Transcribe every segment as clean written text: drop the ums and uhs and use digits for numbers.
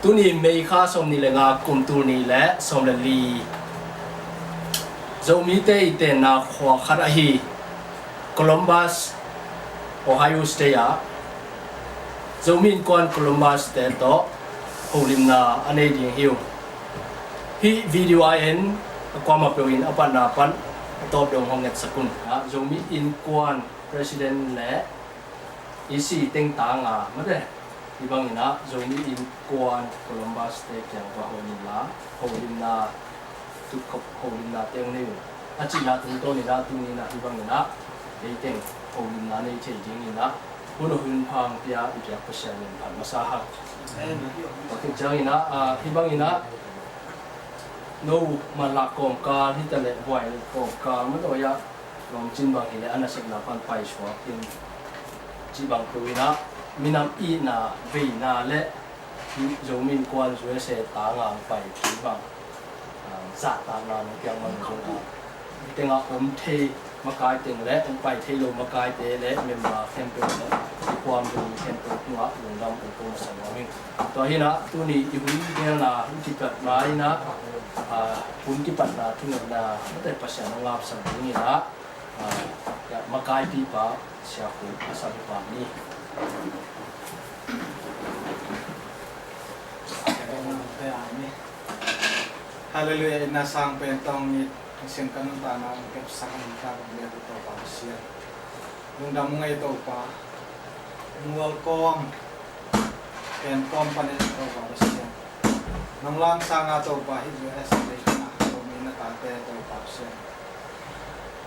tu ni mei kha som ni lenga kum tu ni le som le li zomi te ite na khwa khara hi Columbus Ohio State ya zomi kon Columbus te to holim na ane ding hiu hi video in kwa ma pewin apan na pan top dong honget sakun zomi in kwan president le isi teng ta nga mate ibang ina zomi in kwan Columbus te kyang wa holim na tu kop holim na teng ne achi na tu to ni na tu ni na ibang ina ei teng holim na nei che jing ina puno hun phang pia ipya pasya nin phan masa ha pakin jang ina ibang ina no malakom ka hi tale boy ko ka ma do ya long chin bang ile anasik na pan pai shwa tin chi bang tu ina minam i na ve na le zomin kwan zue se ta ngang pai chi bang za ta na no kyang man ko ka tenga om the makai teng le om pai the lo makai te le member campaign le kwam du campaign tu a lung dam ko sa ngami to hi na tu ni i hui de na ti pat mai na pun ki pat na tu na te pasya na ngap sa ni na ya makai pi pa sia ko asa pa ni Hallelujah na sang pentong ni sing kanun tanang kep sakang ka ni to pa sia nung dam ngai to pa mual kom pen kom pa ni to pa sia nang lang sanga to pa hi US na to mi na ta te to pa sia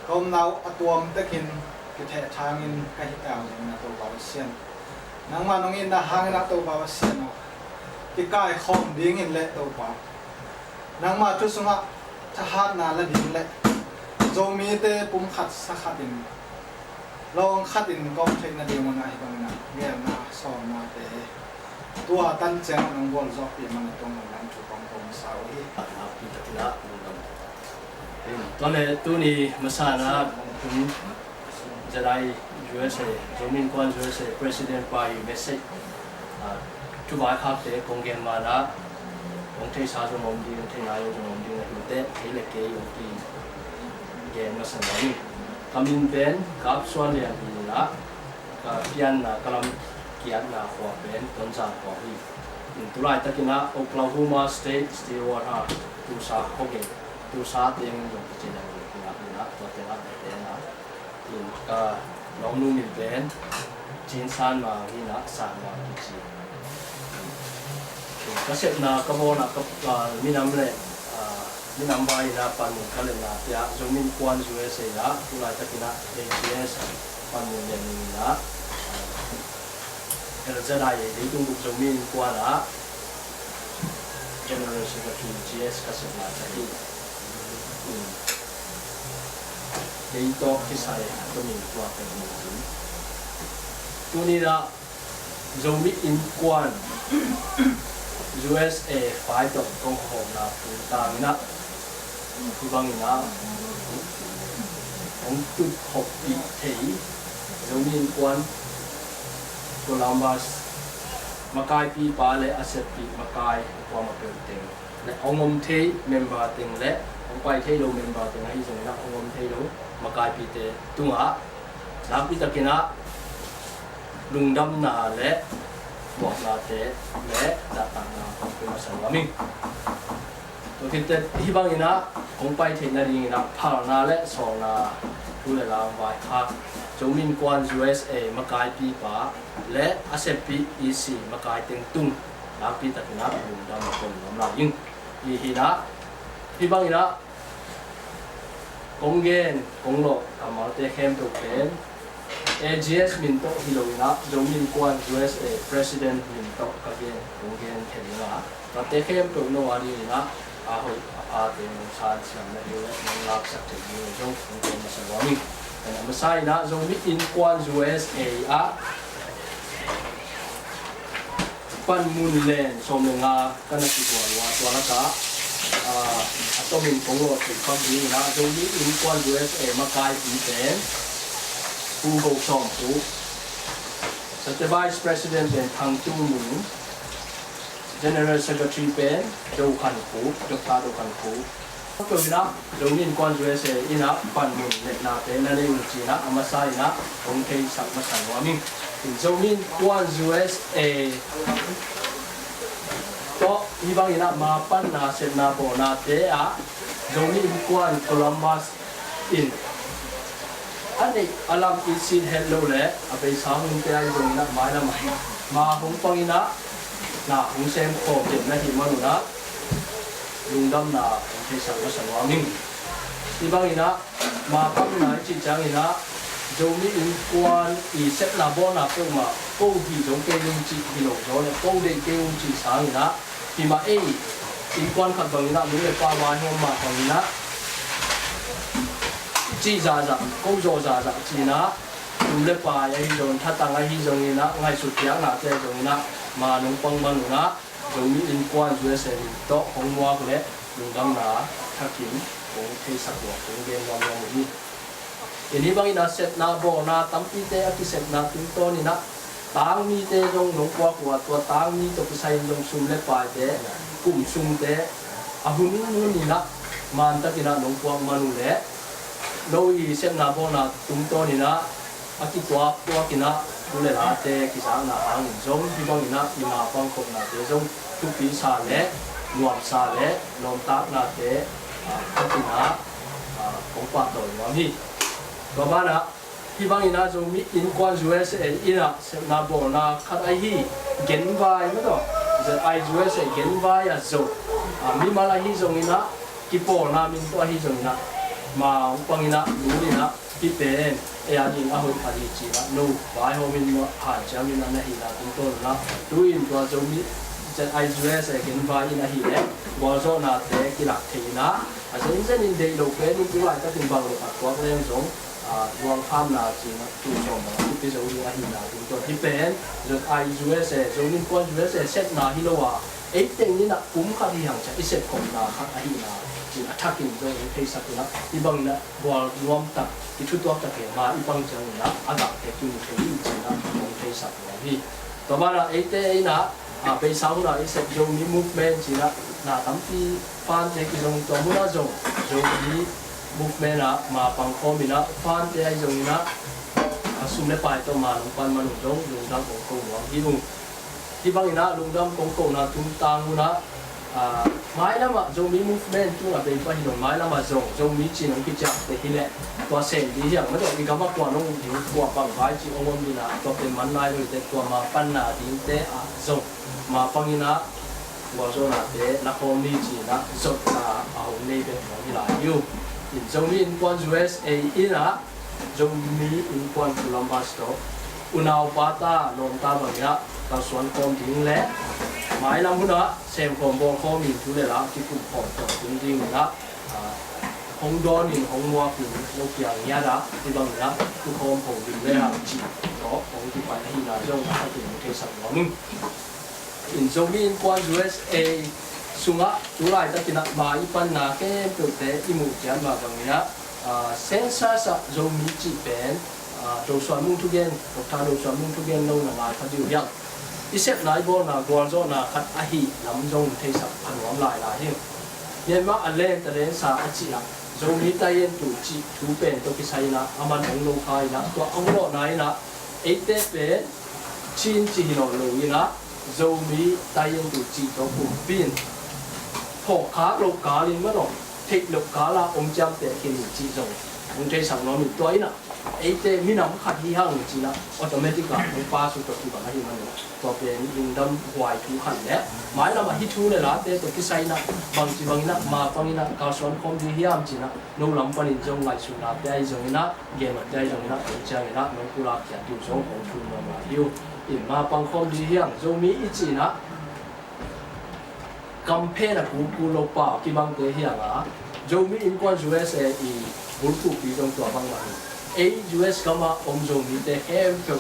kom nau atuam takin ki the thangin ka hi ta na to pa sia nang manong in na hang na to pa sia no ki kai khom ding in le to pa nang ma tu sunga thahat na la din le zomi te pum khat sa khatin long khatin kom thei na demo na hi na ger na so na te tua tan chang nang bol zo pi man tong nan chu kong kong sao hi na pi ta na to le tu ni masana pun jadai USA zomin kwan USA president pa message chu ba khap te kong gen ma na ông thấy sao trong ông đi thấy ai trong ông đi là hiểu tết thấy là cái ông đi game nó sản phẩm cầm in pen cáp xoan liền thì là pian là cầm kian là khoa pen tuần sau khoa đi tu lại tất cả Oklahoma State Stillwater tu sa không cái tu sa tiền dùng cái gì là tu tiền là tiền là thì cả lòng nuôi in pen chín san mà khi nó sản mà cái gì kasep na kamo na minam le minam bai na pan kalen na ya zomin kwan USA la tulai takina AGS pan le ni la era ye de tung zomin kwan la general secretary GS kasep na taki dei to kisai to min kwa ka ni tu ni la zomin in kwan USA 5 dot công hồn là phụ ta na phụ bang na ông tu học bị thấy giống như quan Columbus makai pi pa le asset pi makai qua một biểu tình le ông thấy member tình le ông pai thấy đâu member tình hay dùng na ông thấy đâu makai pi te tung á làm pi ta kina lung đâm na le buat latih le datang na pemasa kami. To kita hibang ina kompai thena ring ina phal na le so na tu le lang vai kha zomin kwan USA makai pi pa le asepi EC makai teng tung la pi takina lung dam kon lam la ing hi hina hibang ina konggen konglo kamal te hem to pen AGS min to hiloina zomin kwan USA president min to kage konggen thelina ta te khem to no wari na a hoi a te no san siam na le nang lak sak te ni jo konggen sa wami ana masai na zomin in kwan USA a pan mun len som nga kana ki wa la ka atomin konglo te kham ni na zomin in kwan USA makai pi ten who goes on to. So the Vice President then Thang Tu Mu General Secretary pen do khan ku Dr. do khan ku ko na zomin kwan USA ina pan mun le na te na le chi na amasa ina ong thei sak ma san wa min in zomin kwan USA to ibang ina ma pan na se na bo na te a zomin kwan Columbus in ani alam isin hello le abai sang te ai zong na mai na mai ma hong pang ina na hong sem ko te na hi manu na lungdam na thei sak ma san wa min ibang ina ma pang na chi chang ina zomi in kwan I set na bo na ko ma ko hi jong ke lung chi hi lo zo le ko de ke lung chi sang ina hi ma e in kwan khat bang ina mu le pa wa hi ma bang ina chi za za ko zo za za chi na mu le pa ya hi zon tha ta ngai hi zong ina ngai su tiang na te zong ina ma nong pang man na zomi in kwan ju se to hong wa ko le lungdam na thakin ko thei sak wa ko ge wa ma ni ini bang ina set na bo na tampi te aki set na tin to ni na tang mi te jong nong kwa kwa to tang mi to sai jong sum le pa te kum sum te ahun nu ni na man ta kina nong kwa manu le no I set na bo na tum to ni na aki to kina le la te ki sa na ang jong hi bang ina ina pang ko na te jong tu pi sa le nuam sa le nom ta na te kina ko pa to wa niก็มานะที่บางอินาจงมีอินควัน USA อินะเสนาโบนะขัดไอฮีเกนไวไม่ต้องจะไอ USA เกนไวอะจงมีมาลาฮีจงอินะกิโปนะมินตัวฮีจงอินะมาอุปังอินะรู้อินะที่เป็นเอียดินอาหุพัดีจีนะนูไวโฮมินมาหาจามินะนะฮีนะตุ้งต้นนะดูอินตัวจงมีจะไอ USA เกนไวอินะฮีเล่บอลโซนาเตกิลักทีนะอาจจะอินเซนินเดย์โลเกนิจิไวก็ถึงบางลูกตัวเรื่องจงรวมข้ามนาจีนตู้ชมนะที่เป็นเราอยู่ที่นาตัวที่เป็นเราไอ USA เรานี่คน USA เซตนาฮิโลวาเอ็กเต็งนี่นะคุ้มค่าที่ห่างจากอิเซตของนาคัดไอนาจีนทักกินเราเทสักนะที่บางนะบอลรวมตักที่ชุดตัวตักเห็นมาอีบางจังนะอาดับเด็กอยู่ที่จีนนะของเทสักนะพี่ต่อมาละเอ็กเต็งนะไปสาวนะอิเซตเรามี movement จีนนะตั้มที่ฟันเด็กเราตัวมุนาจงเรามี movement นะมาปังคอมินะฟันเตะจงนะสุมเลปายตัวมาลงปันมาลงจงลงดังของกูว่าที่ลุงที่บางนะลงดังของกูนะทุ่งตางนะไม้ละมาจงมี movement ตัวอะไรไปที่ลงไม้ละมาจงมีจีนงกิจจากแต่ที่แหละตัวเส้นที่อย่างไม่ต้องมีคำว่ากว่าน้องอยู่กว่าปังไว้จีองค์มีนะตัวเป็นมันนายเลยแต่ตัวมาปั้นนาดิ้งเตะจงมาปังนะว่าจงนะเตะนักโฮมีจีนะจงนะเอาเล่เป็นของที่หลายอยู่จงมีอินควัน USA อินะจงมีอินควัน Columbus โตอุณาวปาตาลงตาบางอย่างตาสวนคอมทิ้งและหมายลำพุนะเซมคอมบอลคอมีทุเรศละที่กุ่มของต่อจริงๆนะหงดอนินหงวัวผิวโลกอย่างเงี้ยละที่บางอย่างทุกคนผมดึงได้หางจีก็ของที่ไปที่นาจงถ้าถึงเทศบาลมึงอินจงมีอินควัน USAสุงะตุลายตะกินะมาอีปันนาเกมตัวเตอิมุจันมาบางอย่างเซนซ่าสะจงมีจีเป็นโดสวนมุ่งทุกเย็นตกทางโดสวนมุ่งทุกเย็นลงมาทัดอยู่ยังอิเซปนายบอลนากวาลโซนาคัดอาฮีลำจงเทสับพันวมลายลายเฮงเนี่ยมาอันเล่นตะเลนสาอจิละจงมีตาเย็นตุจีถูเป็นตัวกิไซนะอามันองโลคายนะตัวองโลนายนะเอเตเป็นชินจีโนโลยนะจงมีตาเย็นตุจีตัวปุ่มปินพอขาโลกาลินมาหรอกเทคโลกาลาองจำแต่เห็นจีจงองเทสับน้องมีตัวอีนะเอเตมีน้ำขัดที่ห้างจีนะออโตเมติกาไม่ป้าสุดตัวที่บ้านให้มันตัวเป็นยิงดำหวายทุกขันและหมายเรามาฮิทูเลยละแต่ตัวที่ใส่นะบางจีบางนะมาบางนะกาสวนคอมที่ห้างจีนะนู่นลำปันจงไงสุนัขได้จงนะเกมได้จงนะองใจนะน้องกุลาเขียนดูจงของทุนมาฮิวอิมาบางคอมที่ห้างจงมีอีจีนะกัมเพนะกูโลป่าที่บางตัวห้างอ่ะจงมีอินควัน USA อีบุตรปีจงตัวบางวันUS ก็มาจงมีแต่เฮมก็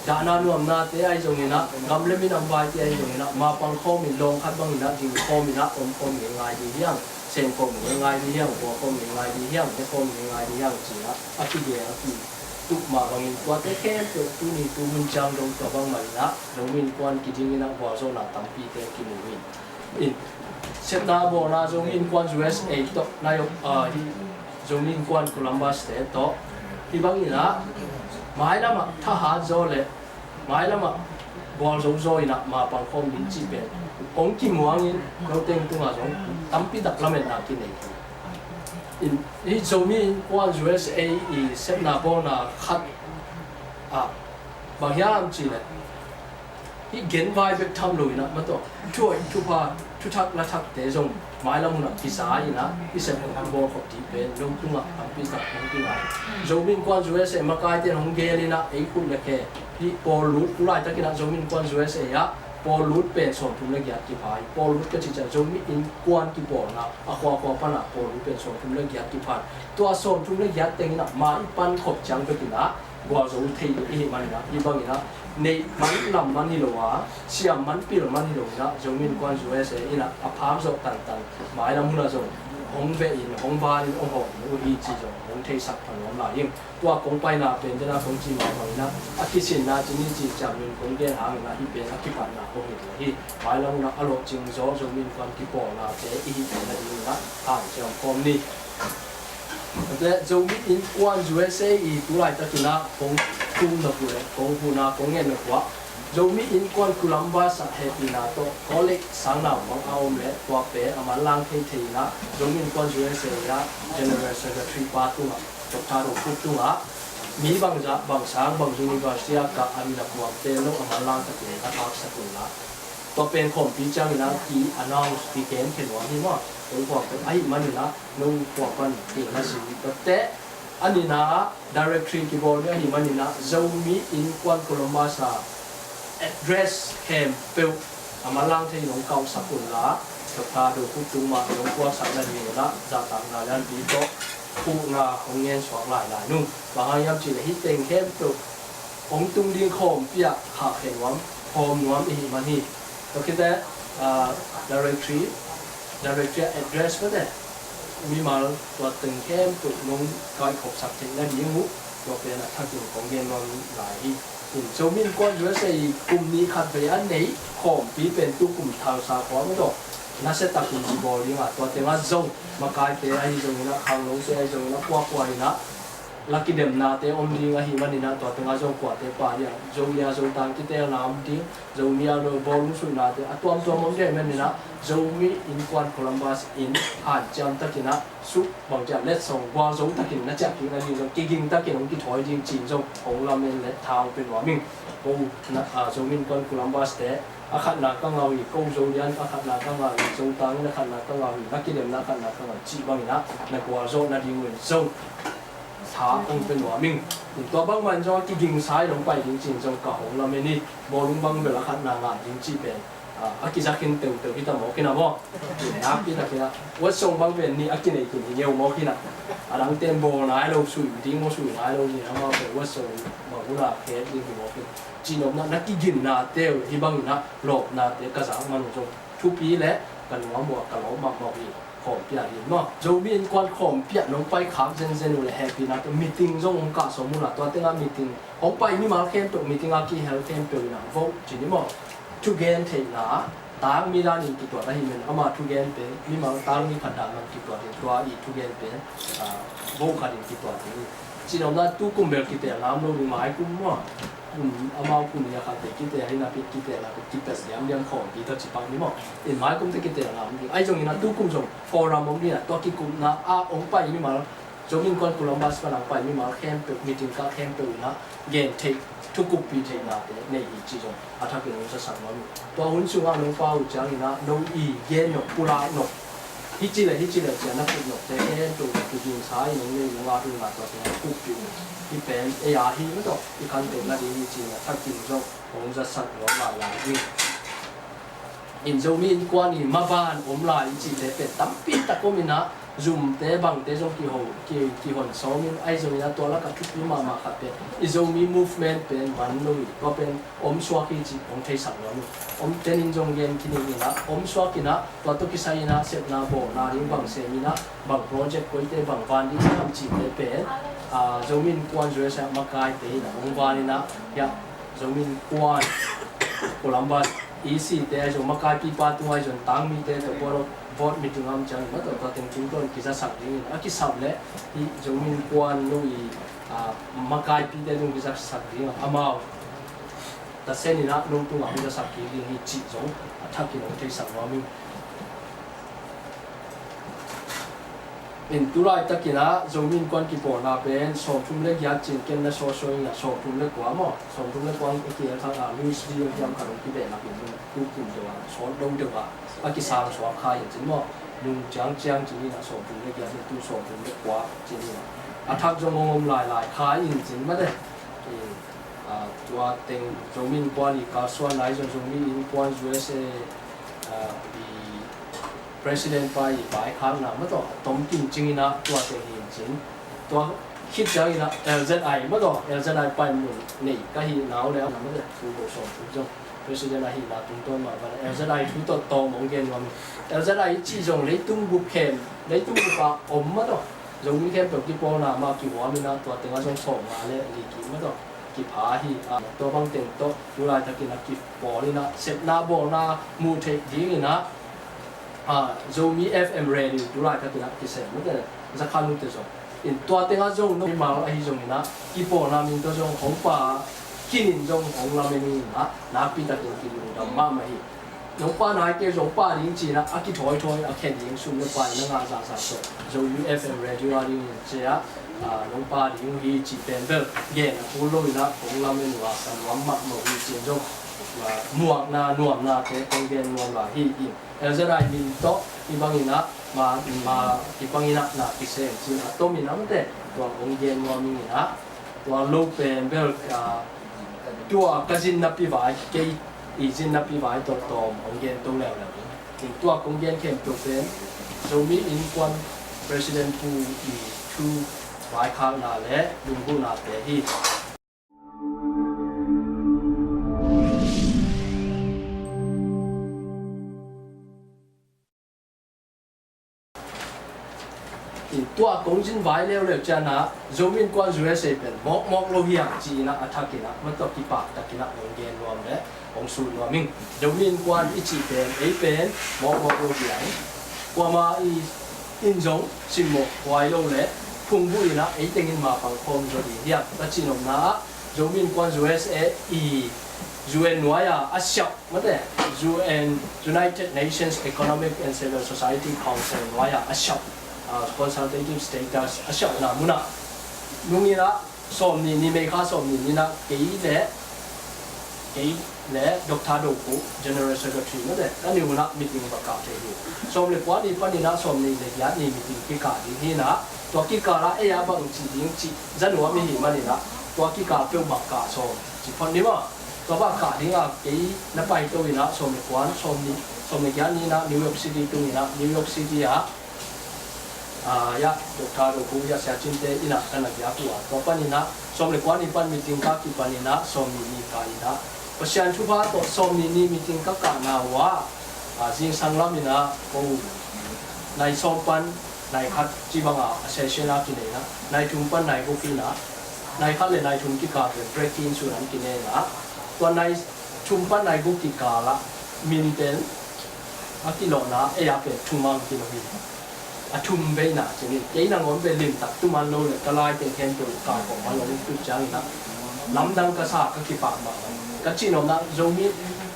ดานานุอำนาจแต่ไอจงนี้นะกำลังมีนำไปแต่ไอจงนี้นะมาปังข้อมีลงคัดบางนี้นะจริงข้อมีนะข้อมีง่ายดีเฮียงเซนข้อมีง่ายดีเฮียงหัวข้อมีง่ายดีเฮียงแต่ข้อมีง่ายดีเฮียงจีนะอาทิเดียอาทิ tu ma bangin kwa te khem pe tu ni tu mun chang dong to bang man na zomin kwan ki ding na wa zo na tampi te ki mu win in set na bo na zomin kwan USA to na yo hi zomin kwan Columbus te to hi bangin na mai lama tha ha zo le mai lama bol zo zo ina ma pang khom din chi pe ong ki muang in lo teng tu ma zo tampi dak lamen na ki nei in hi zomin kwan USA i set na bo na khat bang yam chi le hi gen vai bek tham lo ina ma to thoi thu pa thu thak la thak te zong mai la mun ki sa ina i set na bo khop ti pe lo tu ma tampi dak ong ki lai zomin kwan USA ma kai te hong ge lina ei khu le ke hi pol lut tu lai ta ki na zomin kwan USA ya pol lut pe som thum le ya ki phai pol lut ka chi cha zomin in kwan ki pol na a khwa khwa pa na pol lut pe som thum le ya ki phan to som thum le ya teng na ma i pan khop chang pe ki na bo zo thei i man na i bang ina nei man lam man ni lo wa siam man pi lo man ni lo na zomin kwan USA ina a pham zo tan tan mai la mun na zo hong ve in hong ba in ong ho no hi chi zo hong thei sak phan lom la yin tua kong pai na pen de na kong chi ma hong na a ki sin na chi ni chi cham min kong ge hang na hi pen a ki pan na ko hi mai la mun na a lo ching zo zomin kwan ki po na te i hi na di na a chang kom ni le zomin in kwan USA i tu lai ta ki na kong tum na pu le kong pu na kong nge na kwa zomi in kwan Columbus sa happy na to college sang na mang aom le kwa pe ama lang thei thei na zomi in kwan USA ya general secretary pa tu ma dokta ro pu tu ma mi bang ja bang sang bang university ka ami na kwa pe lo ama lang ta ke ka tak sa tu na to pen khom pi chang na ki announce pi ken ken wa ni ma to kwa pe ai man na no kwa pan ti na si to te ani na directory ki bol ne hi man na zomi in kwan Columbus sa address camp pel amalang thei long kau sakun la dokta do ku tu ma long kwa sa na ni la za tam na yan bi to ku nga hong yen swak lai lai nu ba ha yam chi le hi teng camp pel ong tung ding khom pia kha khen wam khom nuam hi man hi to ki da directory address ba de mi mal to teng camp tu long kai khop sak thei na ni mu to pe na thak yu kong yen non lai hi in zomin kwan USAกลุ่มนี้ขัดไปอันไหนของปีเป็นตู้กลุ่มทางสาขวาไม่ดอกน่าจะตัดสินบอลดีกว่าตัวเต็งว่าจงมากายเตะไอ้จงนะขังลงเสียไอ้จงนะกว่านะลักกี้เดมนาเตะอมดีがหิมันนี่นะตัวเต็งว่าจงกว่าเตะป่าเนี่ยจงเนี่ยจงต่างที่เตะน้ำดีจงเนี่ยเราบอลลุสุนาเตะตัวมันได้มันนี่นะจงมีอินควันโคลัมบัสอินหาดจำตะกินะสุบางจากเล็ดส่งว่าจงตะกินนะจากกินนะจงกินตะกินของกิถอยจริงจริงจงของเราเป็นเล็ดทางเป็นว่ามิ่งโอ้นะจงมีควันโคลัมบัสเตะอาคานากังเอาอีกกูจงยันอาคานากังเอาอีกจงตังนะอาคานากังเอาอีกนักกินเดมนะอาคานากังเอาจีบางนะนักว่าจงนักยิงเงินจงท้าองเป็นว่ามิ่งตัวบางวันจะกินสายลงไปจริงๆจงกะของเราไม่นี่บอลลุงบางเวลาขัดนางจริงจีเป็นอากิจะกินเติมที่ตะหมอกินนะบ่อากิจะกินนะวัดทรงบางเป็นนี่อากินไอ้กินเยี่ยวหมอกินนะหลังเต็มโบนายเราสุยดิ้งโมสุยนายเราเนี่ยมาเป็นวัดทรงบางคนละเคสดิ้งหมอกินจีนนักกินนาเต้ที่บางนะหลบนาเต้กระสังมันจงทุกปีแหละกันหัวหมวกกันหัวหมอกหมอกอีกของเปียหินมั้งโจมีนควันของเปียลงไปขับเซนเลยแฮปปี้นะตัวมีติ้งจงองค์การสมมุติตัวเต็งมีติ้งของไปมีมาเข้มตัวมีติ้งอากีเฮลเข้มตัวนะโวจีนี่มั้งทุกเกนเทนะตางมีด้านนี้กี่ตัวได้เห็นเอามาทุกเกนเป็นมีมาตางมีขัดดามันกี่ตัวเดียวตัวอีกทุกเกนเป็นโวขัดกี่ตัวนี้จีนนั้นตู้กุมเบลกี่ตัวน้ำลงมีไม้กุมมั้งเอามาคุณเนี่ยครับเด็กกี่ตัวให้นับกี่ตัวแล้วก็กี่ตัวเสียงเรื่องของกี่ตัวจีบางนี่มั้งเห็นไม้กุมเด็กกี่ตัวแล้วไอ้ตรงนี้นะตู้กุมจงฟอรัมนี่นะตัวกี่กุมนะองไปมีมาจงมีคนกุลบัสมาหลังไปมีมาแคมป์มีถึงการแคมป์นะเกนเทคทุกกุปีเทนาในอีจีจงอาทักเป็นจะสั่งว่าตัวหุ่นสูงอ่ะน้องฟ้าหุ่นจังนี่นะน้องอีเกนหนกปุระหนกฮิจิเลยเจ้านักฝึกหนกแต่แค่ตัวคือยิงซ้ายน้องเนี่ยน้องอาดูมาตัวเป็นกุปีที่เป็นฮิไม่ต้องอีคันเป็นนาดีจริงๆถ้ากินจงผมจะสั่งว่าหลายยิ่งอินโจมีนกวนอินมาบ้านผมหลายจีเลยเป็นตั้มปีตะก็มีนะจุ่มเตะบังเตะจงกี่คนซ้อมมีไอ้จงมีนะตัวละกับทุกปีมาขับเป็นอินโจมี movement เป็นมันลุยก็เป็นสวากิจีเทสังแล้วเทนินจงเย็นกินนี่นะสวากินะตัวตุกิไซนะเสร็จนะโบนาริงบังเซมินะบังโปรเจกต์ก็เตะบังวันที่ทำจีเตะเป็น zomin kwan zue sa makai te na ongwani na ya zomin kwan Columbus isi te zo makai pi pa tu ai zon tang mi te to boro vote meeting am chang ma to ta ting ting ton ki sa sak ding a ki sab le hi zomin kwan no i makai pi te dung ki sa sak ding amao ta sen ina nung tu ngam sa sak ki ding hi chi zo athak ki no te sak wa mi in turai takina zomin kwan ki por na pen so thum le ya chin ken na so so na so thum le kwa mo so thum le kwang ki ya tha news video jam ka ki be na ki ku ku de wa so dong de wa a ki sa so kha yin chin mo lung chang chang chi na so thum le ya ni tu so thum le kwa chin ni a thak jong ngom lai lai kha yin chin ma de tua teng zomin kwan ni ka so nai zomin in kwan USA President pai bai khang na ma to tom kim ching na tua te hin chin tua khit chang ina LZI ma to LZI pai mun nei ka hi nau le na ma de fu bo so fu jong President hi na tung ton ma ba LZI thu to to mong gen wa LZI chi jong le tung bu khem le tung bu pa om ma to jong mi khem to ki po na ma ki wa mi na tua te nga jong so ma le li ki ma to ki pha hi to bang teng to tu lai ta ki na ki po ni na set na bo na mu the ding na Zomi FM radio tu lah kata nak kisah, macam zakhan tu so. In tua tengah zong no mal ahi zong ina, kipo na min to zong hong pa, kinin zong hong la min na pi ta tu kinu dah mama hi. Nong pa na ke zong pa ring chi na, aki thoi thoi, aki ring sum le pa na nga sa so. Zomi FM radio ari ni cia, nong pa ring hi chi pen bel, gen pulo ina hong la min wa san wam mak mo hi chi zong. Nuam na ke konggen nuam la hi hi elzarai min to ibangina ma ibangina na kise sin atomina mate to konggen nuam ina to lo pen bel tua kazin na pi vai ke izin na pi vai to konggen to le la tin tua konggen kem to pen so mi in kwan president pu i thu vai khang na le lungbu na te hi tua công trình vài leo leo chân na zomin quan duy sẽ bên mọc lâu hiang chỉ na attack na mất tập kỹ bạc tập kỹ na ông gen luôn đấy ông sụt luôn mình zomin quan ít chỉ bên ấy bên mọc lâu hiang qua mà in giống xin một vài lâu lẽ phùng bụi na ấy tiếng mà bằng phong rồi đi hiang ta chỉ nói na zomin quan duy sẽ UN Nuaya Asia mất đấy UN United Nations Economic and Civil Society Council Nuaya Asia consultative status asya na muna nungi na som ni me kha som ni na kei le Dr. Doku General Secretary na de ani muna meeting ba ka the hi som le kwa ni pa ni na som ni le ya ni meeting ki ka di hi na to ki ka la e ya bang chi ding chi zanwa mi hi ma ni na to ki ka pe ba ka so chi phon ni ma to ba ka ding a kei na pai to ina som le kwan som le ya ni na New York City tu ni na New York City ya ya Dr. Doku ya sia cinte ina kana ya kuwa to panina som le kwani pan meeting ka ki panina som ni ka ina pasian thu ba to som ni meeting ka na wa jing sang lam ina ko nai som pan nai khat chi banga session la ki na nai thum pan nai ko ki na nai khat le nai thum ki ka breaking su ran ki ne na to nai thum pan nai ko ki ka la min ten akilo na e ya pe thumang ki no hi athum be na chini ke na ngon be lim tak tu man lo le kalai te khen tu ka ko ma lo tu chang na lam dang ka sa ka ki pa ma ka chi no na zomi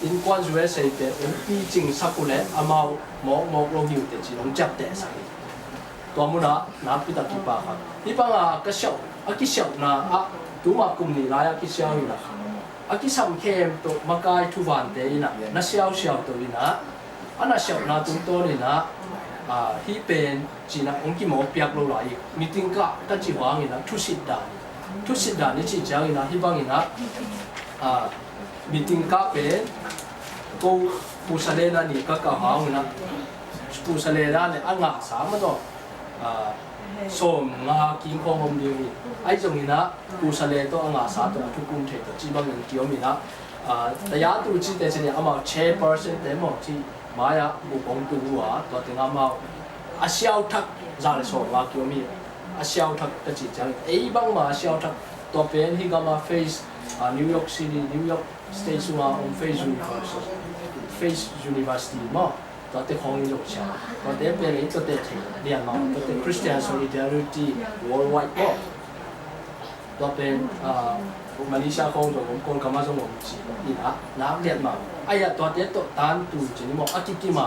in kwan zue se te pi jing sakule amao mo lo hiu te chi long jap te sa to mu na pi ta ki pa ha ni pa nga ka xiao a ki xiao na a tu ma kum ni la ya ki xiao ni na a ki sam khem to ma kai thu van te ina na xiao to ina ana xiao na tum to ni na hi pen chỉ là ông kia một biếc lâu lại meeting cả chỉ hoàng người na thu sit đàn chỉ chẳng người na hi bang người na meeting cả pen cô pusale na ni cả hoàng người na pusale na ne anh ngã sáng mà đó som ngã kim phong hôm điều ni ai trong người na pusale to anh ngã sáng to thu cung thể chỉ bang người kia mình na đại gia tu chỉ để cho ama chairperson để mà chỉ Maya bu kong tu wa to tinga ma asiao thak za le so wa kyo mi siêu thật cái chỉ chẳng ấy băng mà siêu thật tòa bên hi gama face New York City New York State sung on Face University mà tòa tế không yên được sao tòa tế bên ấy tòa tế thì liền mà tòa tế Christian Solidarity Worldwide mà tòa bên Malaysia không rồi cũng còn cảm ơn chỉ đi đã liền mà ai ya tòa tế tòa tan tu chỉ mà akiki mà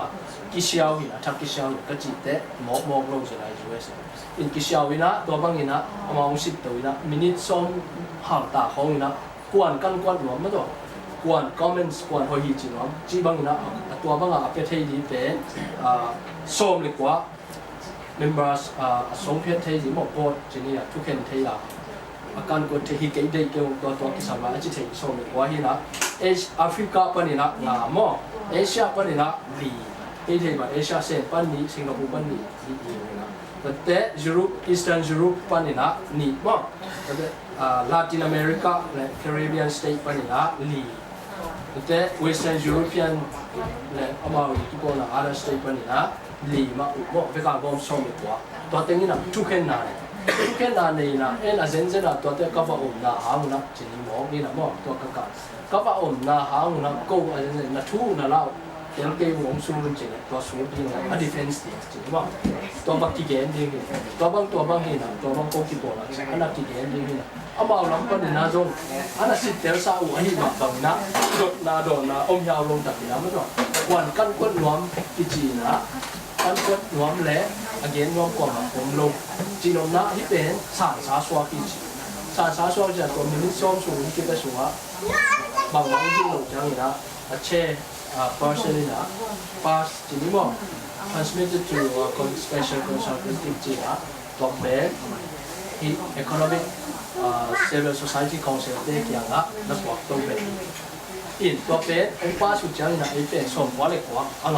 cái siêu hi là cái siêu cái chỉ tế một lâu rồi lại US in cái siêu hi na tòa bang hi na mà ông ship tới na minute som hàng ta không hi na quan căn quan luôn mà đó quan comments quan hồi chỉ nó chỉ bang hi na tòa bang à phải thấy đi về som lịch quá members sống phía thấy gì một board chỉ là thu khen thấy là akan ko the hi ke dei ke to ki sama chi thei so me kwa hi na Africa pa ni na nga mo Asia pa ni na li ke thei ba Asia se pan ni Singapore pan ni na but the Europe Eastern Europe pa ni na ni mo Latin America le Caribbean state pa ni na li the Western European le ama ki ko na other state pa ni na li ma mo ve ka bom so me kwa to te ni na thu khen na cái là này là em là dân dân là tôi thấy các bạn ổn là hàng là chỉ mỏ đi là mỏ tôi các bạn ổn là hàng là câu là dân là thu là lao yang cái vốn xuống lên chỉ là tôi xuống đi là defense chỉ mỏ tôi bắt cái gì tôi băng gì là tôi băng câu cái bộ là anh là cái gì là ông bảo lắm con na dùng anh là xịt téo sao anh đi mặc bằng na đồn na ông giàu luôn tập gì lắm rồi quan căn quân nhóm cái gì là căn quân nhóm lẽ again nhóm quảngผมลงจีนนะที่เป็นสารสาสวากิจสารสาสวาจะตัวมินิซ้อมสูงที่เป็นสูงอ่ะบางวันที่เราจังนะเช่person นี่นะ pass จีนี่มั้ง transmitted to special consultative จีนะตัวเป็น economic civil society council เด็กอย่างละนักวัดตัวเป็นอินตัวเป็นองค์ป้าสุดจังนะไอ้เป็นสมว่าเล็กกว่าอะไร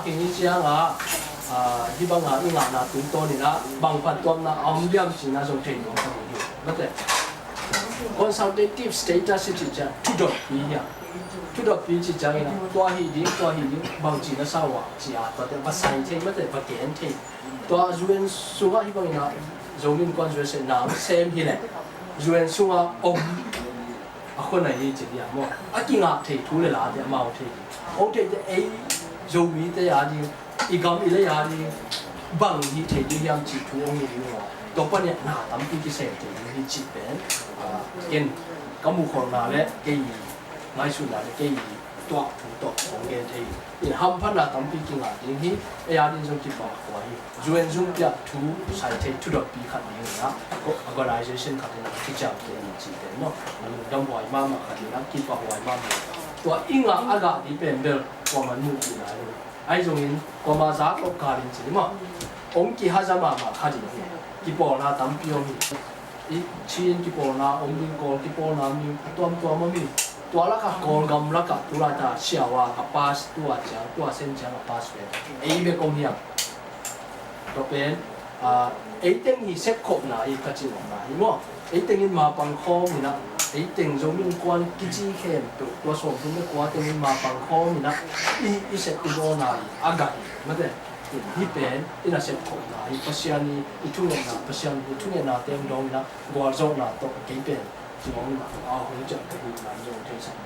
กินนี่จังอ่ะที่บางอีงานนะตุ้งโตนี่นะบางพันตัวนะเอาเรื่องจริงนะส่งเทนของเขาอยู่นั่นแหละ consultative status ที่จะทุกดอกปีเนี่ยทุกดอกปีที่จะเนี่ยตัวหินบางจริงนะสาวจีอาตัวเดียวภาษาเทนไม่ได้ภาษาเกณฑ์เทนตัวจวนสุวรรณที่บางนะจงมีความจวนเสนาเซมที่เนี่ยจวนสุวรรณคนไหนที่จะเนี่ยมั้งกินอาเททุเรศละเดี๋ยวมาเอาเทเอาเทจะจงมีแต่ยาดีอีกำอีเลยาดีบางที่เทที่ยังจีทุองอยู่ว่าตัวปนเนี่ยหน้าตั้มที่เสพที่จีเป็นกินก็มุขนาเลยกี่ง่ายสุดเลยกี่ตัวของเกณฑ์ที่อินห้ามพันหน้าตั้มที่กินอะไรที่ยาดีจงจีบปากไว้จวนจงจะทุใส่เททุดปีขัดนี้นะก็ organization ขัดนี้ที่จะเกณฑ์จีเป็นเนาะมันดำไหวมากขัดนี้นะจีบปากไหวมากตัวอิงอากาศที่เป็นเบลว่ามันมุ่งที่ไหนไอ้ตรงนี้ก็มาจากโอกาสจริงๆมั้งองค์ที่หาจะมาขัดนี้กี่ปอนาตั้มพิโอมีอีชีนกี่ปอนาองค์ดินกอลกี่ปอนามีตัวมันมีตัวละก็กอลกำละก็ตัวละจะเชี่ยวว่ากับพาสตัวจังตัวเส้นจังกับพาสเป็นไอ้เบกงเฮียตัวเป็นไอ้เต็งที่เซ็ตครบนะอีกก็จริงนะอีมั้งไอ้เต็งมาปังคอมีนะไอ้เต็งจะมีกวนกิจิเข้มตัวส่งถึงไม่กวนเต็งมาปังคอมีนะอีเซ็ตตัวน่ะอากาศไม่ได้ที่เป็นที่น่าเซ็ตของนายพัศยานีอีทุ่งเนี่ยนะพัศยานีทุ่งเนี่ยนะเต็มดงนะกัวโจนะตัวเก็บเป็นจีวรนะเอาหัวจักรที่นายโจเทสัน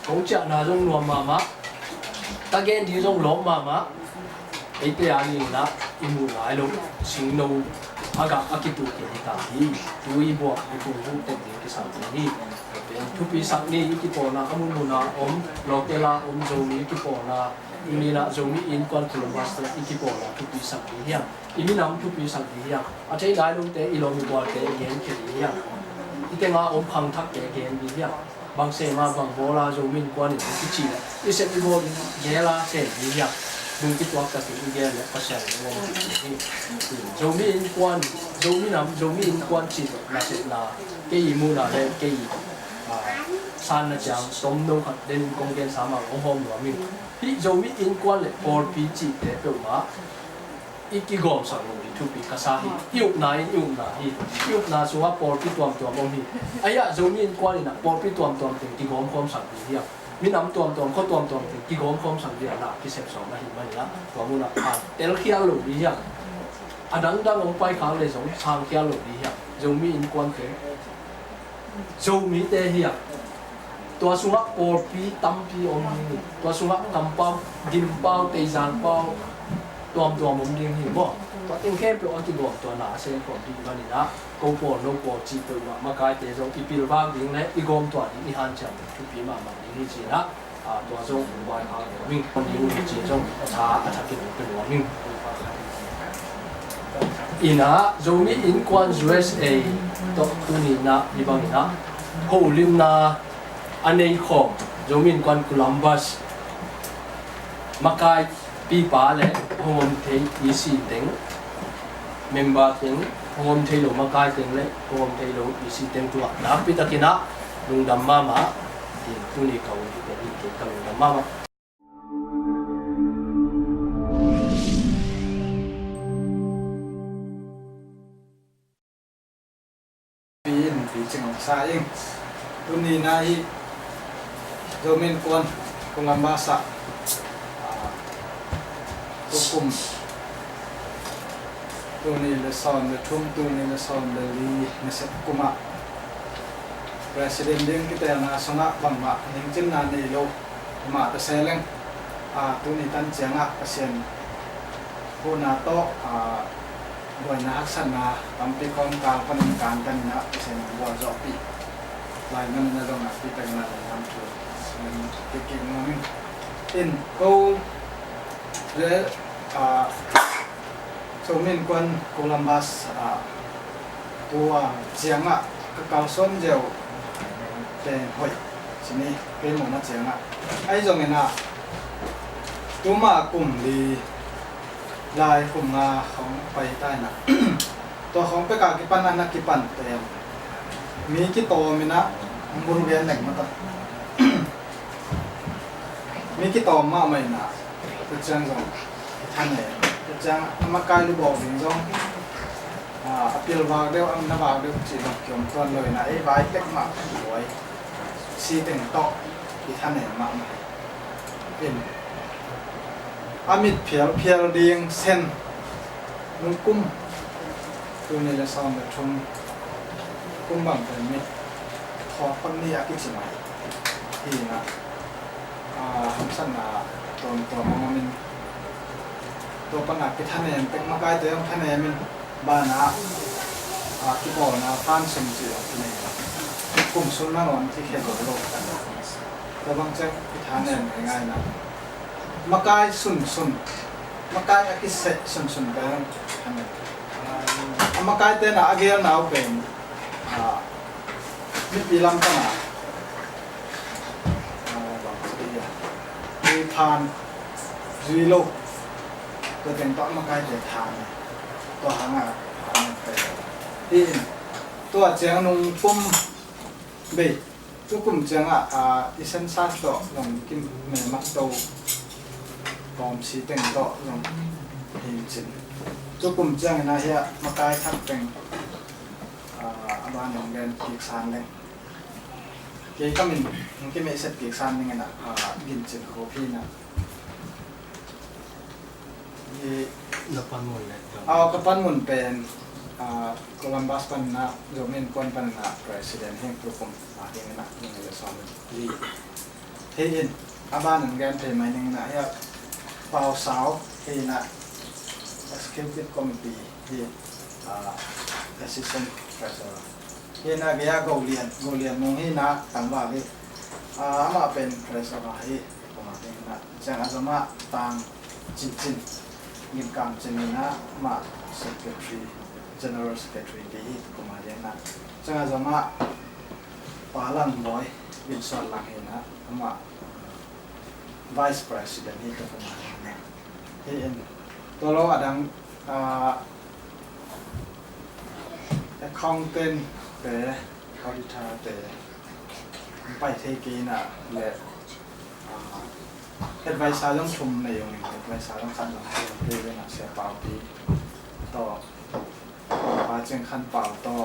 หัวจักรนายโจรวมมาตะเกนที่โจล้มมาไอ้เตี้ยนี่นะอิมูหลายลูกสิงโนอากาศอากิตุเกิดตาฮีดูอีบัวอีปุ่นรูปเต็มที่สามนี่เป็นทุกปีสักนี่อีกิปอนะอามุนะโลเกลาโจมีอีกิปอนะini nak zomi in kon Columbus la ikipo la tupi sak dia ini nam tupi sak dia athai dai lu te ilomi bol te gen ke dia ite nga om phang thak te gen dia bang se ma bang bola zomi kon ni ki chi la ise ki bol ge la se dia bung ki twak ka ti ge la pasal ni zomi in kon zomi in kon chi la se na ke imu na le ke san na chang som no khat den kong gen sama om hom wa miที่จะมีอินกวนเลยพอปีจีเตะตัวมาอีกกอมสังลุยทุกปีกษาฮียุบนาสัวพอปีตัวมองฮีไอ้ยะจะมีอินกวนเลยนะพอปีตัวถึงกี่กอมความสังลุยอ่ะมีน้ำตัวเขาตัวถึงกี่กอมความสังลุยนะที่เสพสองนะฮิมันละตัวมุนะผ่านเตลเคียลุยอ่ะ adang ông pai khang le giống sang kia lộ đi hiệp giống mi in quan thế giống mi te hiệp tua sunga porpi tampi om ni tua sunga kampam gimpau te giang pau tuam om ding hi bo tua ting khe pe on ti bo tua na se ko di ba ni na ko po no po chi tu ma kai te giống ipil wang ding le igom tua di han cham tu pi ma ni chi na tua giống pai khang min kon ni chi giống cha a ki pe lo min ina zomi in quan USA to tuni na libang ina ho lim na anei khom zomi in quan Columbus makai pi pa le hom thei isi teng member teng hom thei lo makai teng le hom thei lo isi teng tu na pi takina lungdam mama tin tuni kau di ke kau lungdam mama chừng xa in tu ni na hi domin kon Columbus tu kum tu ni le son le thum tu ni le son le li ne set kuma president ding kita na songa bangma ning chin na ni lo ma ta seleng tu ni tan changa pasien ko na to buat nak sana tampi kon kal peningkan kan nak sen buat zopi lain mana dong nak kita kena dalam tu tikin ngamin in kau le sumin kon Columbus tua sianga kekalson jauh te hoi sini ke mau nak sianga ai zong ina tu ma kum diลายกลุ่มงาของไปใต้น่ะ ตัวของไปกากิปันอันนักกิปันเต็มมีกิโตมีนะบริเวณแหล่งมาต่อ มีกิโตมาใหม่น่ะตัวจังสองท่านเนี่ยตัวจังมากายรูบอกถึงสองอภิรบากเดียวอันนบากเดียวจีบเกี่ยวตัวเลยนะไอ้ใบเต็กมาสวยซีเต็งโตที่ท่านเนี่ยมาใหม่เป็นอามิดเพียวเดียงเส้นนุ่งกุ้มตัวนี้จะซ้อมแบบชมกุ้มบังเป็นมิดทอคนนี้อยากกินสิไหมที่นะคำสั่งตัวมันมินตัวปัญหาที่ท่านเองเป็นมาไกลตัวท่านเองมินบ้านนะที่บอกนะท่านสมจิตที่นี่กุ้มสุนทรที่เขียนโลกกันแต่บางเจ้าที่ท่านเองง่ายนะมาไกลสุนมาไกลอากิเสสุนกันทำไมมาไกลเต้นอาเกียร์หนาวเป็นมิปีลำตั้งมีทานซีโร่ตัวเต็งต้องมาไกลเด็ดทานตัวหางไปที่ตัวเจียงนุ่งปุ่มเบยตัวกลุ่มเจียงอิเซนซัสตัวลงกินเมมักโตปอมสีเต็งโตลงหินจินตัวกลุ่มเจียงนะเฮียมาไกลทักเป็นบ้านหนองเดนกีกซานเลยเกี่ยก็มีมันก็มีเศษกีกซานยังไงนะกินจินโคพีนะนับปันมุนเลยเอากระปั้นมุนเป็นโคลัมบัสปันนะโยมินกวนปันนะประธานแห่งประชุมที่นี่นะยังจะสอนลีเฮียนบ้านหนองเดนเป็นไหมยังไงนะเฮียเป่าสาวเฮียนะ executive committee ที่assistant professor เฮียนะเกียร์โกเลียนมงเฮียนะตั้งว่าที่มาเป็น professor ที่ประมาณนี้นะจังอาจมาตั้งจินเงินการจินนะมา secretary general secretary ที่ประมาณนี้นะจังอาจมาปาลังบอยวินสอนหลังเฮียนะมา vice president ที่ประมาณนี้นะเฮียตัวเราอาจจะaccountant แต่ auditor แต่ไปเทกีน่ะและ advisor ต้องชมในอย่างนี้ advisor ต้องคัดหลังเรื่องนะเสียเปล่าปีต่อมาจึงคันเปล่าต่อ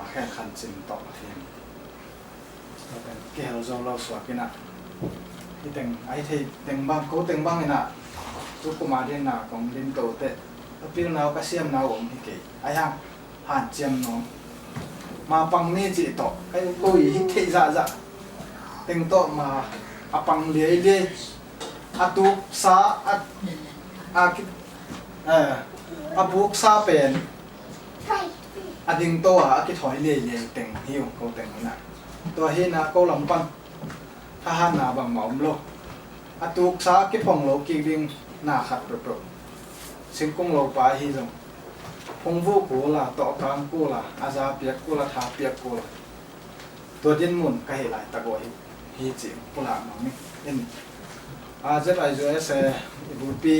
แค่คันจริงต่อเทียมเกี่ยวเราสวดกันนะที่แต่งไอ้ที่แต่งบางเขาแต่งบางเลยนะทุกคนมาเรียนหน้าของเรียนโตเตะ pil nau ka siam nau om hi ke ai hang han chiam no ma pang ni chi to kai loi hi thei za za teng to ma apang le le atu sa at akit abuk sa pen ading to akit hoi le le teng hiu ko teng na to hi na ko lam pan tha han na bang maum lo atuk sa ki phong lo ki ding na khat pro pro sim kong lo pa hi jong phong vu ko la to kam ko la aza piak ko la tha piak ko la to din mun ka hi lai ta go hi chi ko la ma mi en a zet ai zo se bu pi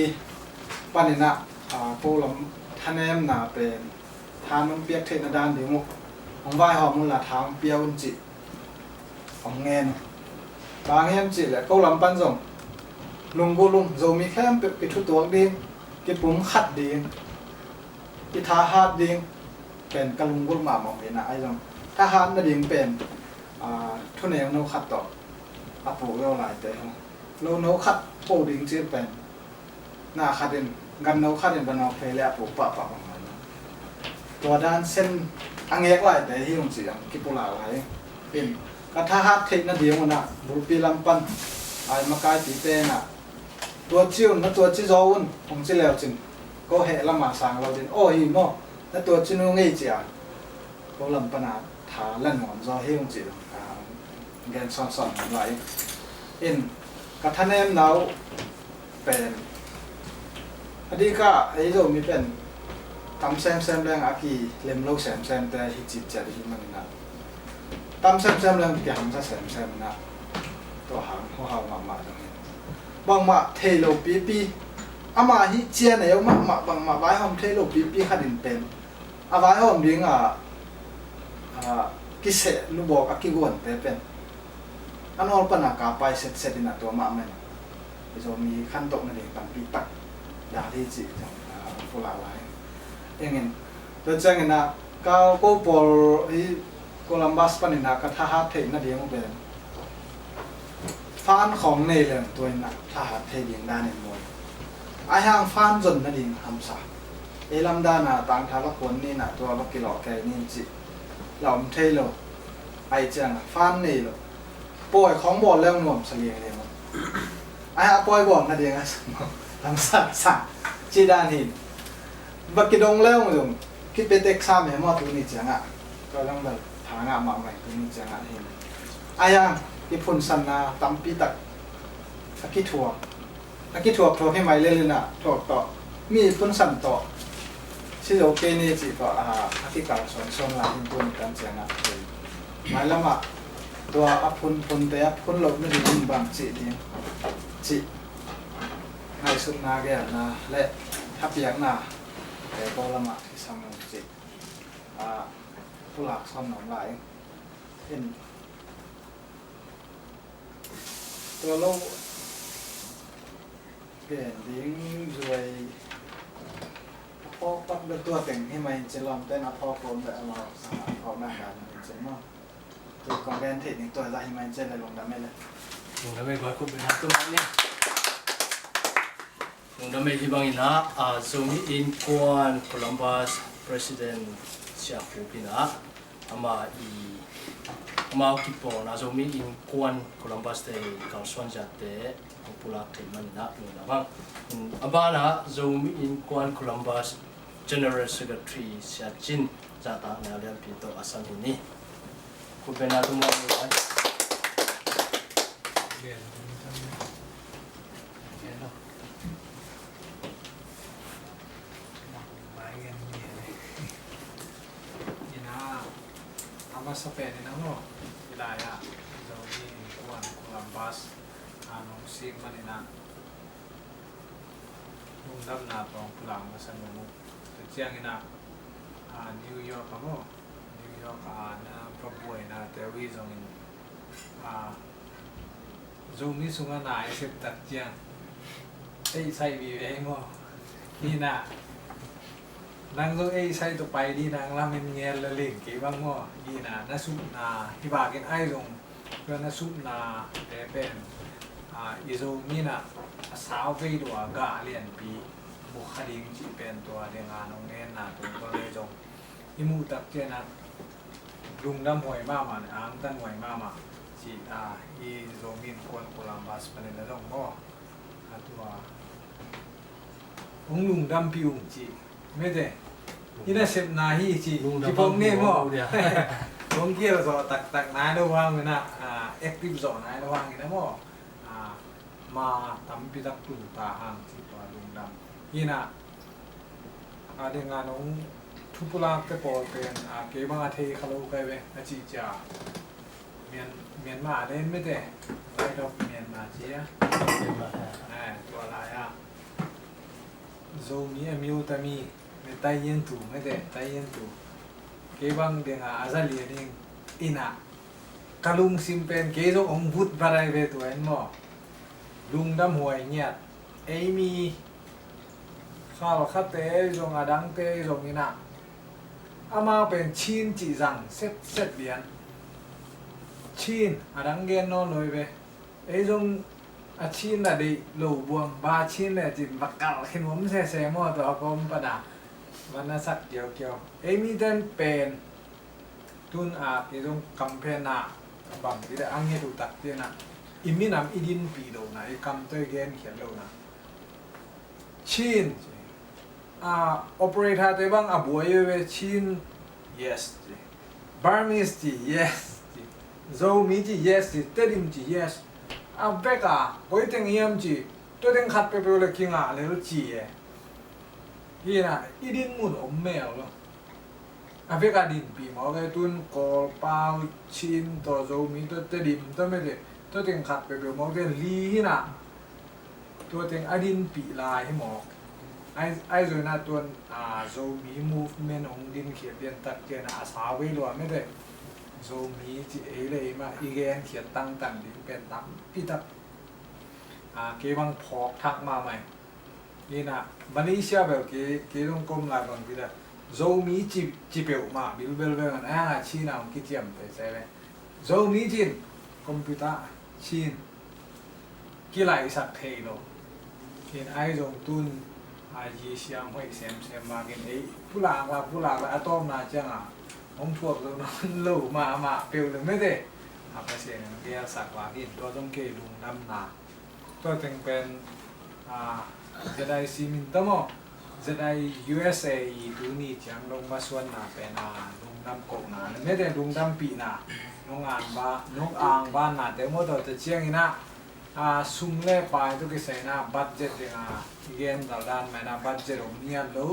panina a ko lam thanem na pen thanam piak the na dan di mu ong vai ho mun la thang piao un chi ong ngen bang hem chi le ko lam pan jong lung bu lung zo mi khem pe thu tuak ding ki pum khat ding ki tha hat ding pen ka lung bu ma mong ina ai jong tha hat na ding pen thu ne no khat to a pu yo lai te lo no khat po ding chi pen na khat den gan no khat den ban no phe le pu pa pa bangตัวด้านเส้นอังเอกไหลแต่ที่ลงเสียงกิปุลาไหลเป็นกระทะฮัทเทนเดียวนะบุปีลำปันไอ้มากายตีเต้น่ะตัวจิ้วนะตัวจิ้วจวนผมจะแล้วจริงก็เหละมาสั่งเราเด่นโอ้ยโม่แล้วตัวจิ้วนุ่งไอ้เจ้าก็ลำปันอาถาเล่นหนอนจอให้ลงเสียงเงินซ้อนๆไหลเอ็นกระทะแนมหนาวเป็นอดีก็ไอ้โยมีเป็นตำแซมแรงอากีเล็มโลกแซมแต่ฮิจิตจะได้มันนะตำแซมแรงเกี่ยงจะแซมนะตัวหางหัวหางมาตรงนี้บางมาเทโลปีอามาฮิเจียเนี่ยมาบางมาไว้ห้องเทโลปีขัดดินเป็นอาไว้ห้องบิงกิเสลูกบอกอากิกวนแต่เป็นอันนั้นปนากาไปเสร็จดินะตัวมาเมนจะมีขั้นตกนั่นเองตั้งปีตักยาที่จิจังผู้หลายอย่างเงี้ยตัวจังเงี้ยนะก็ปอลที่โคลัมบัสปนินะก็ทหารเทนเดียงเป็นฟ้านของเนเธอร์ตัวนั้นทหารเทเดียงด้านในมวยไอ้ห่างฟ้านจนนั่นเองทำซะเอลัมดานะต่างทารกคนนี่นะตัวบักกิโลแกนี่จิเหล่าเทโลไอจังฟ้านนี่โลป่วยของบอลแล้วหน่วมเสลียงเลยมั้งไอ้ห่างป่วยบอลนั่นเองอะทำซะจีด้านหินบักกิดงเล่ามึงคิดเป็นเด็กซ้ำเห็นมั้ยตัวนี้จังอ่ะก็ต้องแบบฐานอ่ะมาใหม่ตัวนี้จังอ่ะเห็นไอ้ยังที่พุ่นสันนาตั้มปีตักอากิถั่วให้ใหม่เล่นเลยนะถั่วต่อมีพุ่นสันต่อชื่อโอเคนี่จีก็อากิการสอนลายพุ่นกันจังอ่ะหมายละมาตัวอพุ่นแต่พุ่นหลบไม่ได้พุ่นบางจีนี่จีในสุดนาแกนะและถ้าเปียกนาแต่ก็ละมาที่สมองจิตผู้หลักซ้อมหนองไหลเป็นตัวโลกเปลี่ยนดิ้งรวยพ่อปักเป็นตัวแต่งให้มันจะลองเต้นเอาพ่อโกนแบบเราสามารถพร้อมหน้าการเป็นเจ๋งมากตัวกองแดนเทคนิคตัวอะไรให้มันเจ๋งเลยลงดำไม่เลย Ungdamay ko ko binatuman niya. Ungdamay hibangina Zomi in Kuan Columbus President siya Pupina ama kipo na Zomi in Kuan Columbus de Kalswan jate popula manina ngamang abana Zomi in Kuan Columbus General Secretary siya Chin jata na liam pito asam ini ko binatuman niya. Sa pene na mo ilaya so ni kuan Columbus anong sim manina nundam na tong pulang sa mo tiang ina New York mo New York na probuhay na terrorism in zoom ni sunga na isip tat tiang ay sai bi mo ni na nang zo ay sai to pai di nang lamin ngel la ling ki bang mo di na nasu na hibakin ai long ko nasu na te pen izo mi na sao ve do ga lian pi บุคดิงจีเป็นตัวเดียงานองเน้นนาตัวก็เลยจงอิมูตักเจนัดลุงดำหวยมากมันอ่างตั้งหวยมากมาจีอีโซมินควนโคลัมบัสเป็นแล้วต้องก็ตัวองลุงดำพิวจีไม่ได้นี่น่าเสพนาฮีจีที่ผมเนี่ยมั้งผมเกี่ยวกับตักนายระวังนะแอคทีฟสอนนายระวังนะมั้งมาทำพิทักษ์ตุตาหางจีตัวลุงดำนี่นะเรื่องงานของทุพลากแต่ก่อนเป็นเกี่ยวกับเทคโลกายเว้ยจีจ่าเมียนมาเล่นไม่ได้ไรดอกเมียนมาเชียตัวอะไรโซมีมิวตามีไม่ตายยันตูไม่ได้ตายยันตูเกี่ยวกับเรื่องอาซาลีนี่อินะกลุงซิมเป็นเกี่ยวกับองบุตรบารายเวตัวเองมั้งลุงดำหวยเนี่ยเอมีข้าวข้าเตะจงอาดังเตะจงนี่นะอามาเป็นชินจีจังเซตเบียนชินอาดังเกนนอนเลยเว้ยจงอาชินน่ะดิโลบวงบาชินเนี่ยจิบักกัลขึ้นผมเซ่ๆมั่วตัวก็มปะดาวันนั้นสักเกี่ยวมีเดินเป็นทุนที่จงคัมเพญน่ะบางทีได้อังเงดูตักเตียนะอิมินำอิดินปีโลนะคัมเตอร์เกนเขียนโลนะชินoperator แต่บางบัวเยอะชิน yes Burmese จี yes Zomi จี yes เตดิมจี yes เบกก็ยังเงียบจีตัวเองขัดไปเลยคิงเลยจียี่น่ะอีดินมุนอมแมว咯เบกดินปีมาเลยตุนกอลปาวชินตัว Zomi ตัวเตดิมตัวไม่ได้ตัวเองขัดไปมาเลยลีน่ะตัวเองอดินปีลายให้หมอไอ้ส่วนนั้นตัวโซมี movement ของดินเขียนเรียนตัดเกี่ยนสาวไว้หรอไม่ได้โซมีจีเลยมาอีเกนเขียนตั้งดินเป็นตั้งพี่ตัดเกี่ยบังพอกทักมาใหม่นี่นะมาเลเซียแบบเกี่ยต้องก้มลายบางพี่ตัดโซมีจีเปิลมาบิลเบลกันชีน่าของกิจยมแต่ใช่ไหมโซมีจีนคอมพิวเตอร์ชีนกี่หลายสักเทโลเขียนไอ้ส่งตุนยีเซียมห้อยเซมมากินผู้หลักละอะตอมน่าจังผมพวกเราลูกมาเปลวเลยไม่ได้ไปเสียงเกี่ยสักว่ากินตัวต้องเกลุงดำนาตัวถึงเป็นจะได้ซีมินต์มั้งจะได้ USA ดูนี่จังลงมาส่วนน่ะเป็นลุงดำกบน่ะไม่ได้ลุงดำปีน่ะน้องอ่างบ้านน่ะแต่เมื่อตัวจะเชียงนี่นะซุ่มเล่ไปทุกสิ่งนะบัตเจ็ตเองเงินดอลลาร์ไม่นะบัตเจ็ตของเนี่ยรู้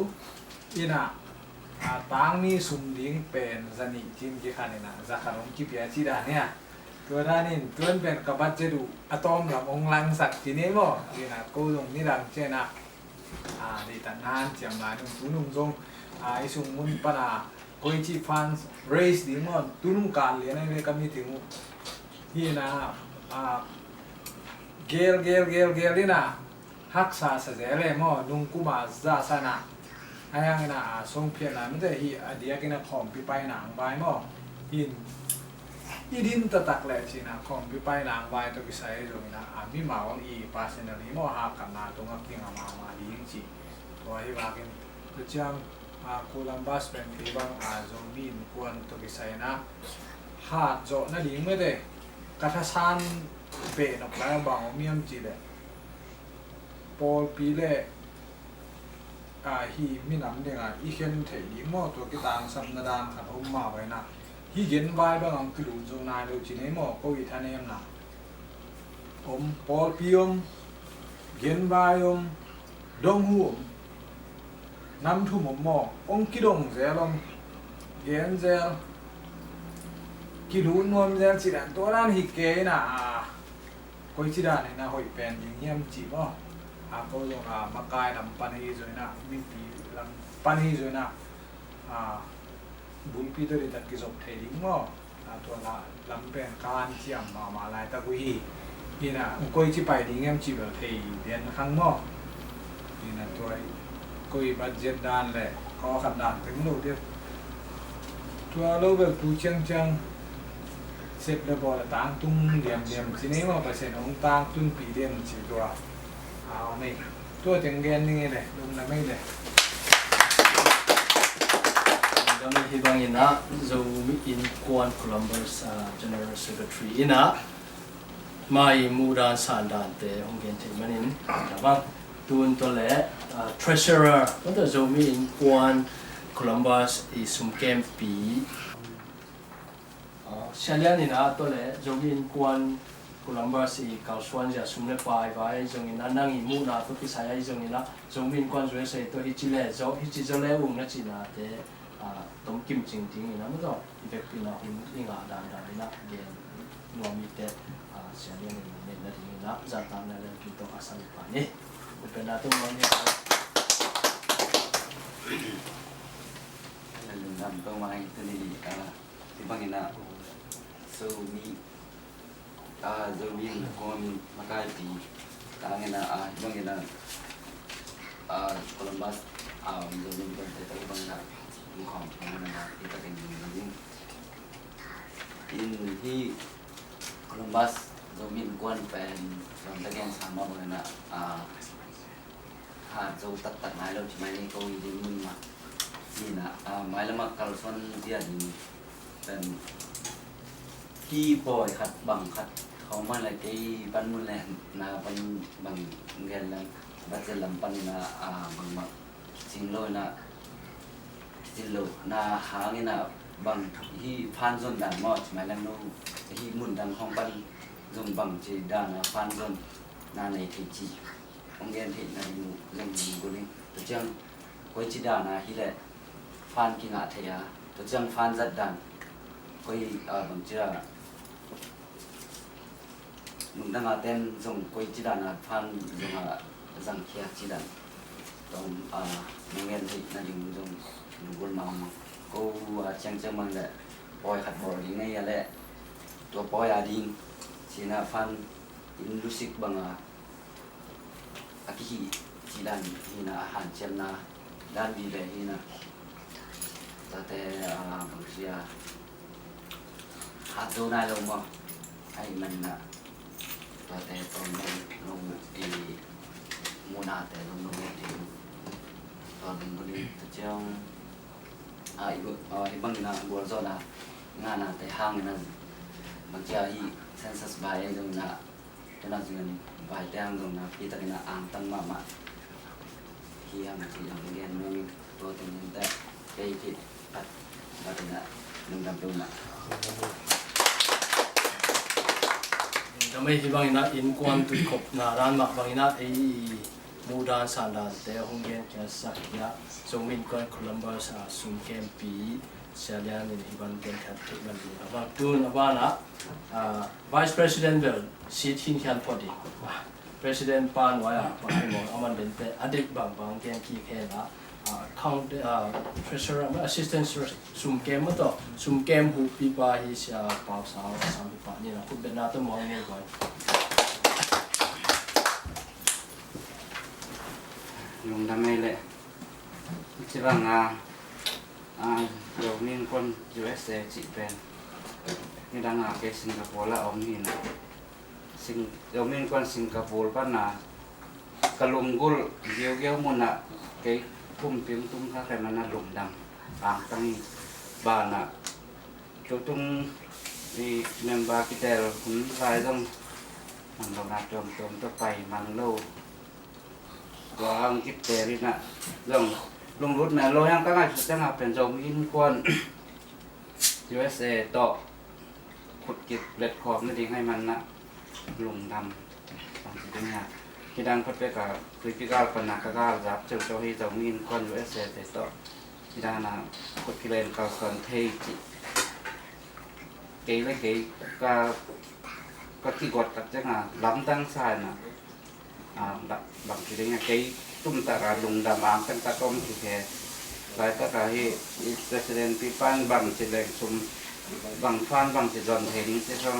อีน่ะต่างมีซุ่มดิ้งเป็นจะนี่จิมกี่ขันนี่นะจะขนมกี่ปีที่ได้เนี่ยตัวนั้นนี่ตัวนั้นเป็นกับบัตเจ็ตดูอะตอมกับองค์ลังสักที่นี่มั้งอีน่ะกูตรงนี้ดังเช่นดีตั้งนานเจียมมาตรงตุนุ่งทรงไอ้ซุ่มมุนปะนะกูจีฟันเรสดีมั้งตุนุ่งการเลี้ยงในก็มีถึงที่น่ะเกลนี่นะฮักษาเสียเลยมั้งนุ่งกุมาจ้าสนะไอ้ยังนะส่งเพียรนะไม่ได้ฮีเดียกินของปีไปหนังใบมั้งหินอีดินตักแหละสินะของปีไปหนังใบตัวพิเศษตรงนี้นะมีมาวันอีปาเซนนี้มั้งหากันนะตรงนั้นที่มาดีจริงๆตัวที่ว่ากินตัวจังโคลัมบัสเป็นที่บางโซมีนควรตัวพิเศษนะหาดโจนั่นดีไม่ได้กัทชันเป็นออกแล้วบางมีมจีเลยพอปีเล่ฮีมีน้ำเด้งอีเข็นเทียมอตัวกีตางสัมนาดานขัดอมมาไว้นะฮีเย็นไว้บางกลุ่มโซนายดูจีเนมอก็วิธานเอ็มนะพอปีเย็นไว้ดงหูน้ำทุ่มมองกิดงเซลเย็นเซลกิดูนวมเซลจีดันตัวนั้นฮิเกน่ะก็จีด้านนี่นะหอยเป็นอย่างเงี้ยมจีบอ่ะก็ลงมากายนำปันฮีจอยนะมีปีลำปันฮีจอยนะบุญปีตัวนี้ตัดกิจบเทดิ้งมั้งตัวละลำเป็นการเจียมมาลายตะกุยนี่นะก็จีไปดิ้งเงี้ยมจีแบบเทเดียนครั้งมั้งนี่นะตัวก็บัดเจ็ดด้านเลยก็ขัดด้านถึงโลเดียวตัวโลแบบดูเชียงเสร็จแล้วพอต่างตุ้งเดียมทีนี้ว่าเปอร์เซ็นต์ของต่างตุ้งปีเดียมจีตัวเอาไม่ ตัวถึงเรียนนี่เลยลงน้ำไม่เลย kami hibang ina Zomi in Kuan Columbus General Secretary ina mai mudan sandan te ongen te manin tabang tun to le treasurer to Zomi in Kuan Columbus i sumkem pi Shalian ina to le Zomi in Kuan Columbus i kauswan ja sumle pai vai zong ina nang i mu na to ki saya i zong ina Zomi in Kuan zwe se to hi chile zo hi chi zo le ung na chi na te tom kim ching ting ina mo to ivek pina inga dan dan ina gen nomi te Shalian ni na ting ina za tam na le ki to asal pa ni upen na to mo ni lùng đâm câu mai từ này thì bằng cái nào sâu mi dâu mi con makai thì cái nào bằng cái nào Columbus dâu mi con thấy tới bằng nào cũng không là kita kan in hi Columbus dâu mi con pen làm tất cả sama bằng nào hạt dâu tắt tắt mai lâu chỉ mai này câu gì mình màนี่นะหมายละมักกาลส่วนที่อันนี้เป็นที่ปล่อยคัดบังคัดเขามาเลยที่ปันมุนแลนะปันบังเงินแล้วบัดเจริญปันนะบังมักสิ่งโลนะสิ่งโลนะหานี่นะบังที่พันส่วนด่านมอดหมายละนู้ที่มุนดังของปันจงบังจีด่านนะพันส่วนนาในที่จีของเงินที่นาอยู่เรื่องกุลิตัวเจ้าcoi chỉ đàn à hi lệ fan kia ngã thấy à tôi chẳng fan rất đàn coi bằng chưa mình đang tên dùng coi chỉ đàn à fan dùng rằng kia chỉ đàn còn mình nghe thì là dùng buồn màu cô chẳng chẳng mang lệ bòi khát bò đi ngay lệตัวบอยđi chỉ là fan in music bằng cái chỉ đàn thì là hàn chân na dan di deh ina tate manusia hatu na lo mo ay man na tate tong nung di muna te nung di tong buli tjong ibang na borzo na nga na te hang na magja hi census bay dong na tena jung bay tang dong na kita na ang tang mama khi mà chỉ làm cái gen nên tôi tình hình tại đây thì bắt và thì là đừng làm đâu mà kami hibang ina in Kuan tu kop na ran mak bang ina mudan sandan te honggen kya sakya Zomin Kuan Columbus sumkem pi Shalian in hiban gen khat man ni abang tun abana Vice President bel sit hin khan podi President Pan Waya Pan Aman Bente Adik Bang Bang Gen Ki Kena Count Treasurer Assistant Sum Kem to Sum Kem Hu Pipa hi sia Pau Sao Sam Pa ni na Kun Bena to mo ni boy lùng đâm này lệ chỉ bằng đầu niên quân USA chị pen như đang cái Singapore là ông nhìn đầu niên quân Singapore bắt là kalung gul geo mun na cái kum tiếng tung khác cái mà nó lùng đâm tăng bà na chỗ tung đi nem ba cái tèo cũng vài dòng mình đồng nạp trồng tôi phải mang lâu và ông kịp tè đi nè dòng lùng rút này lôi hàng các ngài sẽ làเป็นdòng in quân USAต่อขุดเก็บเล็ดขอบนั่นเองให้มันนะลงดำตามสิ่งนี้ที่ดังพัดไปกับคือพิการปนักการรับเจ้าที่เจ้ามีนคน USA แต่ต่อที่ดังนะขุดพิเรนกับคนเทจิเกย์และเกย์ก็ที่กดตัดจังล้ำตั้งสายนะบางทีเนี่ยเกย์ตุ้มตะการลงดำอ่างตั้งตะก้มที่แค่หลายตะการที่ President ปีปันบางสิแรงชุมบางฟันบางสิจอนเฮดิ้งสิช่อง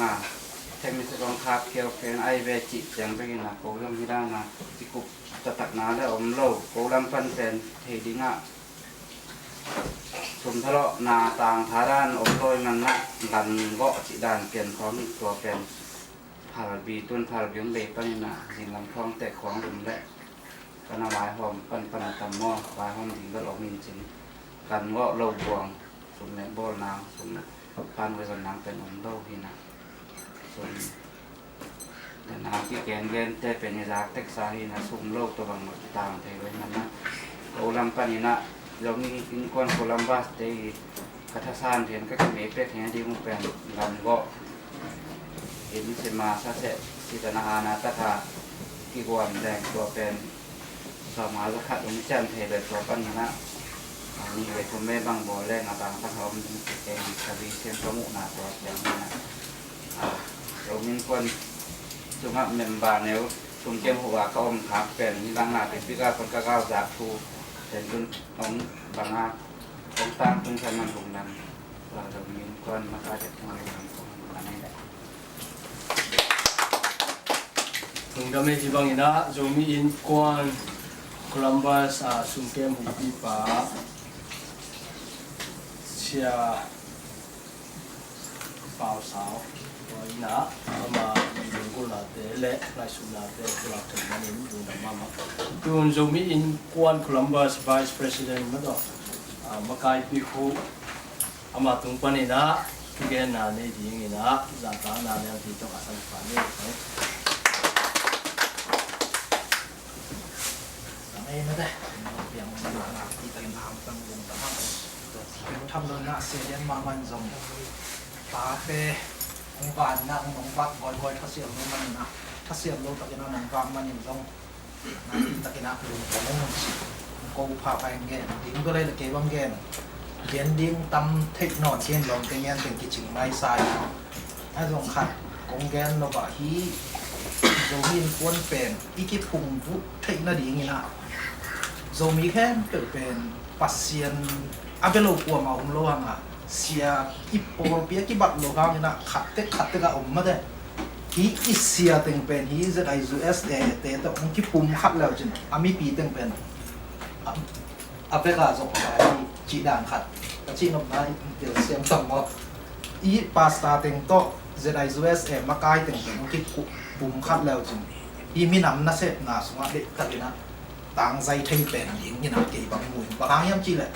แค่มีสิลองคาบเคียวเป็นไอเวจิจังไปกินนะโกลำที่ด้านนะที่กุบจะตักน้ำแล้วอมโลโกลำฟันเป็นเฮดิ้งชุมทะเลาะนาต่างทาด้านอมโลยมันนะดันเกาะจิดานเปลี่ยนของตัวเป็นพาราบีต้นพาราบีมเบปนี่นะสิ่งลำคลองแตกของหลุมและ กันเอาไว้หอมปันตำหม้อไว้หอมถึงก็หลอกมินจินกันก็เราบวงสุนในบ่อนางสุนพันไว้กันนางเป็นองค์เล่าพี่นะสุนแต่นางที่แกนเงินได้เป็นรักเท็กซัสนะสุ่มโลกตัวบางต่างไปไว้นั้นนะโอลัมปันนะเรามีอินคอนโคลัมบัสได้กัทซานเห็นก็เขมรเป็ดเห็นดีมุเป็นกันก็เห็นเสมาซาเสสิตนาอาณาตถาที่กวนแดงตัวเป็นสมาลขัดลงจันเทเลยตัวปัญหานี่เลยคุณแม่บางบ่อแรงอาบางพระทอมเองสวีเชียนประมุนาตัวอย่างนี้นะเรามีคนจุ่มเมมบาเนวชุมเจียมหัวเขาอมขาเป็นลังหน้าเป็นพิการคนก้าวจากทูเป็นจนของบางอาของตามตรงชั้นมันตรงนั้นเรามีคนมาการจากทางนั้นตรงนั้นแหละ Kami ibang ina zomi in kuan Columbus sungkem hupi pa siya pao sao ina ama ko na te le lai su na te kula te manin du na mama tun zomi in kuan Columbus vice president ma do makai pi khu ama tung panina tugen na ne ding ina za ta na le ti to asan pa ne Ay na deh, yang mana kita yang ham tanggung tamang. Kita tham đơn na sedian maman zong. Tapi ông bạn na ông bác gọi thắt xiêm luôn mình na, thắt xiêm luôn tại nó nằm vang mình zong. Na kita kena luôn ông câu pha phải nghe, tiếng cái đây là cái băng nghe. Kiến điên tâm thích nọ thiên lòng cái nghe từng cái chừng mai sai. Ai zong khát, công nghe nó bảo hi. Rồi miên quân phèn, ý cái phùng vũ thích nó đi như nào. Rồi mi khen tựเป็นปัสเซียนอาเปโลกัวมาอมโลหังอ่ะเสียอีโปเปียกิบัดโลหังนี่นะขัดเตะกับอมมาได้ฮีอิเสียตึงเป็นฮีจะได้ US เตะองค์ที่ปุ่มขัดแล้วจริงอามีปีตึงเป็นอาเปกาส่งไปจีด่านขัดแต่จีนออกมาเดี๋ยวเสียงต่ำว่าอีปาสตาตึงโตจะได้ US มาใกล้ตึงเป็นองค์ที่ปุ่มขัดแล้วจริงอีมีน้ำน่าเสพน่าสงเด็กกันเลยนะต่างใจไทยเป็นอย่างนี้นะเกี่ยวกับมวยบางอย่างจีเลย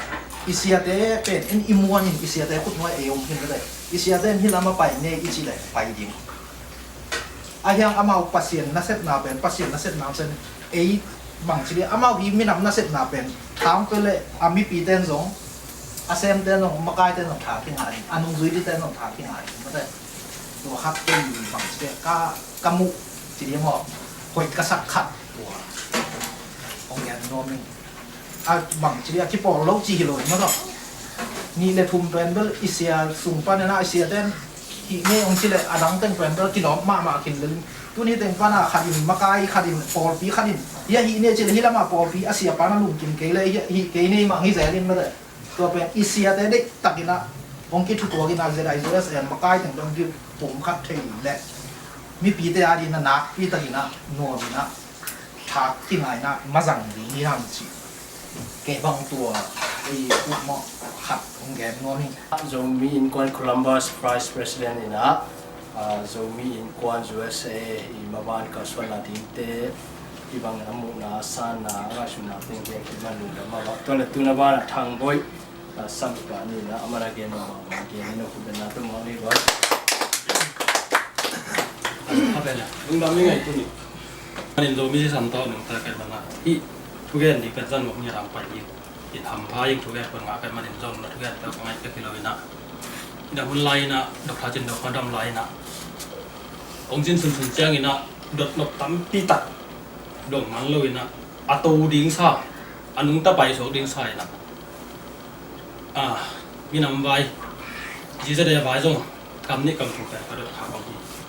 อิเซียเต้เป็นอิมวนอิเซียเต้พูดน้อยเอวขึ้นก็ได้อิเซียเต้ที่เรามาไปเนี่ยอิจีเลยไปยิงไอ้ยังอามาปัสเซียนน่าเสพนาเป็นปัสเซียนน่าเสพนาเป็นไอ้บางทีอามาวิมีน้ำน่าเสพนาเป็นทางไปเลยอามีปีเต้นสองอาเซมเต้นสองมาใกล้เต้นสองถาที่ไหนอานุซุยที่เต้นสองถาที่ไหนไม่ได้ตัวขัดเป็นบางทีกามุจีเดียมอหอยกระสักขัดตัวองยันโนมิบางทีที่ปอเราจีโร่มาก็นี่เลยทุ่มเป็นเบลอิเซียสูงปานนะอิเซียเต้นที่นี่องค์เลยอดังเต้นเป็นเบลกินหอมมากินเลยตัวนี้เต้นปานะขัดินมาไกขัดินปอลปีขัดินยาฮีเนี่ยจีเลยฮีละมาปอลปีอาเซียปานะลุงกินเกลเลยฮีเกนี่มาฮีเซลินมาเลยตัวเป็นอิเซียเต้นเด็กตักกินนะองค์คิดทุกตัวกินอะไรอะไรตัวเสียมาไกถึงต้องยืมผมขัดเทียและมีปีเตอาดินนะนักปีตะกินนะโนบินะทากที่ไหนนะมาสั่งดีนี่ทำสิแกบางตัวไอ้พวกหม้อขัดของแกนนี่ zomi in kuan Columbus vice president ina zomi in kuan USA i maban ka swala dinte ibang namu na sana nga shuna ting ke kimalu na ma to le tuna ba thang boy sam pa ni na amara gen ma gen ni no ku na to mo ni ba Apela, yung dami nga ito ni. Kanin do misi santo ng takay mga tugen di kan mo ni ram pa yi. Ham pa yung tugen pang nga kan manin zon na tugen ta kung ay kilo ina. Ina hun lai na dok ha jin dok ha dam lai na. Ong jin sun jiang ina dot nok tam pi tak. Dong mang lo ina ato ding sa. Anung ta pai so ding sa ina. Mi nam vai. Ji sa de vai zong kam ni kam thu ka ka dot ha bang.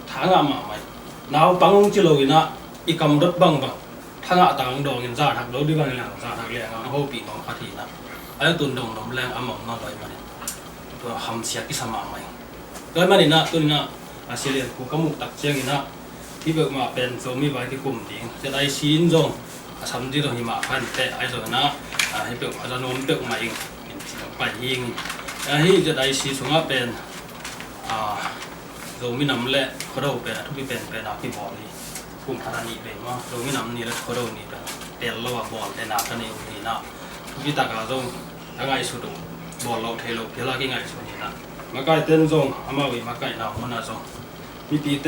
Thanga ma mai. Now pangong chi lo ina ikam dot bang bang. Thanga tang dong in za thak do di bang lang za thak le ang ho pi mong khathi na. Ay tun dong nom lang among na loi mani. To ham sia ki sama mai. Loi mani na tun na Australia ku kamu tak chiang ina. Ti bek ma pen so mi bai ki kum ding. Je dai sin jong. Sam ji do hi ma phan te ai zo na. Hi bek ma za nom bek ma ing. Min chi pa ying. Hi je dai si sunga pen rồi mình nằm lẹ có đầu về là thu bị bền về nào khi bỏ đi cùng thằng này về mà rồi mình nằm này là có đầu này เตียนเราบอลในนากันนี่นี่นะพี่ตากาจงยังไงสุดบอลเราเทโลเพียลากี่ไงสุดนี่นะมาไกเต้นจงอามาวิมาไกนามันนะจงมีปีเต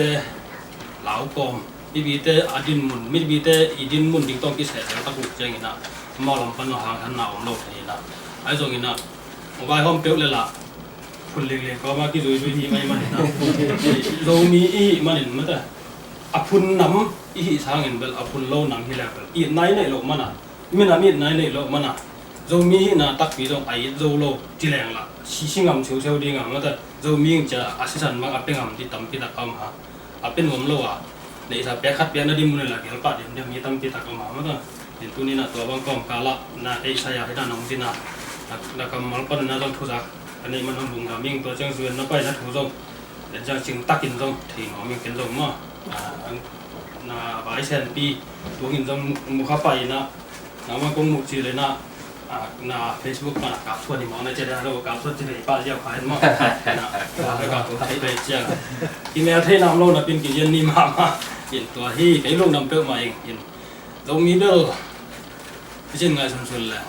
เหลากอมมีปีเตอดินมุนมีปีเตอีดินมุนดิ้งต้องกิเสเสตะกุกเจงนะมาลำปันหางหันหนาวโลกนี่นะไอ้จงนี่นะไว้ห้องเปียวเลยล่ะคุณเลี้ยงก็มากี่จุยจุยที่ไม่มันนะเรามีอีมันเห็นมั้ยแต่อภุนน้ำอีสางเห็นเบลอภุนโลน้ำที่แล้วเบลอีไหนในโลกมันอ่ะมีน้ำมีไหนในโลกมันอ่ะเรามีนะตักปีตรงไอ้เราโลที่แรงละชิงๆเชียวๆดีงามมั้ยแต่เรามีจะอาศัยสันมาเป็นงามที่ตั้มที่ตะกำฮะเป็นงมโลอ่ะในสายเปียขัดเปียนั่นดิมันเลยละเกี่ยวกับเดี๋ยวมีตั้มที่ตะกำฮะมั้ยแต่เห็นตัวนี้นะตัวบางกองกาละนะไอ้สายให้ด้านน้องที่นะนักกำมัลปันนะต้องทุจักอันนี้มันต้องบุงกับมิ่งตัวจังส่วนนับไปนับถูจงเดี๋ยวจังจึงตักกินจงถี่หอมิ่งกินจงมั้งนะใบเซนปีตัวกินจงมุขไปนะมันคงมุกจีเลยนะนะเฟซบุ๊กนะกับส่วนที่มองในเจดีย์เรากับส่วนที่ไหนป้าเจ้าขายมั้งนะแล้วก็ตัวไทยไปเจียงที่แมวเทน้ำโลนะเป็นกี่เย็นนี่มาเห็นตัวที่ไอ้ลูกน้ำเปรี้ยวมาเองเห็นตรงนี้เด้อที่จริงไงสุดๆเลย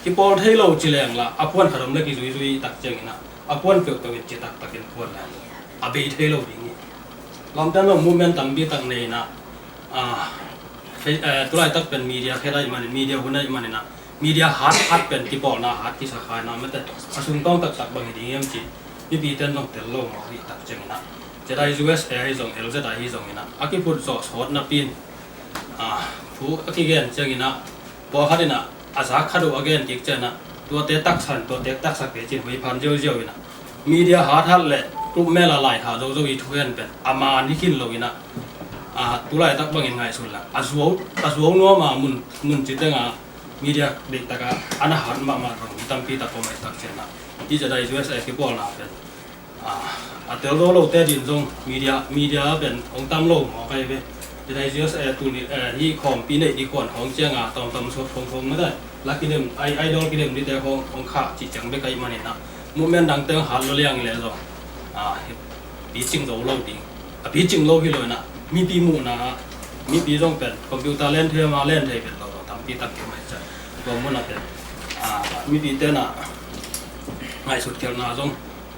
ที่พอที่เราจีแรงละอภวนขนมเล็กจุยๆตักเจงนะอภวนเปลือกตัวเป็นจิตตักตะเกียนควรแล้วอบีที่เราดิ้งลำดับเราโมเมนต์ตั้งบีตั้งเนี่ยนะตัวไรตักเป็นมีเดียแค่ได้มันมีเดียคนได้มันนะมีเดียฮัดเป็นที่ปอนะฮัดที่สาขานะไม่แต่อาสุนต้องตักบางทีอย่างจีมีบีเต้นต้องเตลโลมาที่ตักเจงนะจะได้ USA ให้ส่ง LZ ให้ส่งนะอากิพูดสอดนับปีนผู้อากิเกนเจงนะพอฮัดนะอาสาขัดตัวเกนกิกเจนะตัวเตตักสันตัวเตตักสักเกจิวิพันเจียวๆนะมีเดียฮัดเลยกลุ่มแม่ละลายหาเราจะอีทุเรียนเป็นอามานี่กินเราอีนะตุลาตักบางยังไงสุดละอาสวนัวมามุนจิตเงามีเดียเด็กตะกาอันอาหารมาตรงตั้งปีตะโกไม่ตักเชนะที่จะได้ช่วยใส่กี่ปอนะเป็นเตลโลเตจินจงมีเดียเป็นองตั้มโลหมอใครเป็นจะได้ช่วยใส่ตัวนี้ที่ของปีนี้ดีกว่าของเจ้าตอมสดคงไม่ได้ลักกิเลมไอดอลกิเลมที่แต่ของข้าจิตจังไม่ไกลมันเห็นนะมุมเมนดังเตงหาเราเลี้ยงเลยจ้ะปีจริงเราเล่าดีปีจริงเราที่เลยนะมีปีมูนะมีปีต้องเป็นคอมพิวเตอร์เล่นเทียมาเล่นเทียเป็นเราทำปีตักเกี่ยวไม่ใช่ก็มันเป็นมีปีเต้นนะง่ายสุดเกี่ยวนะต้อง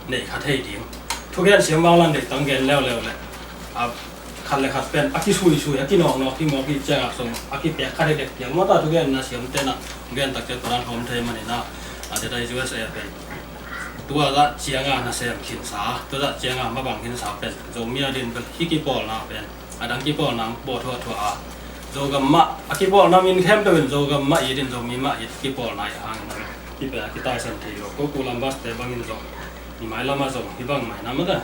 เนี่ยขัดให้ดีทุกอย่างเสียงบางลันเด็กตั้งเกณฑ์แล้วเลยขัดเลยขัดเป็นอากิซุยอากินอกที่มอกิเจ้าส่งอากิเปียกขัดเด็กอย่างว่าแต่ทุกอย่างนะเสียงเต้นนะเกณฑ์ตักเจ้าตอนหอมเทียมันเนี่ยนะอาจจะได้ช่วยเสียเป็นตัวละเจียงนะเสียงขินสาตัวละเจียงมาบังขินสาเป็นโจมีอดินเป็นฮิกิปอลนะเป็นดังกิปอลนะบอทัวโจกัมมะอากิปอลนะมินเข้มเป็นโจกัมมะอีดินโจมีมะอีกิปอลนะอย่างนั้นที่เป็นกิตาสันติโลก็กูลัมบัสเตบังอินโจนี่ไม่ละมาโจที่บังไม่นะมั้งแต่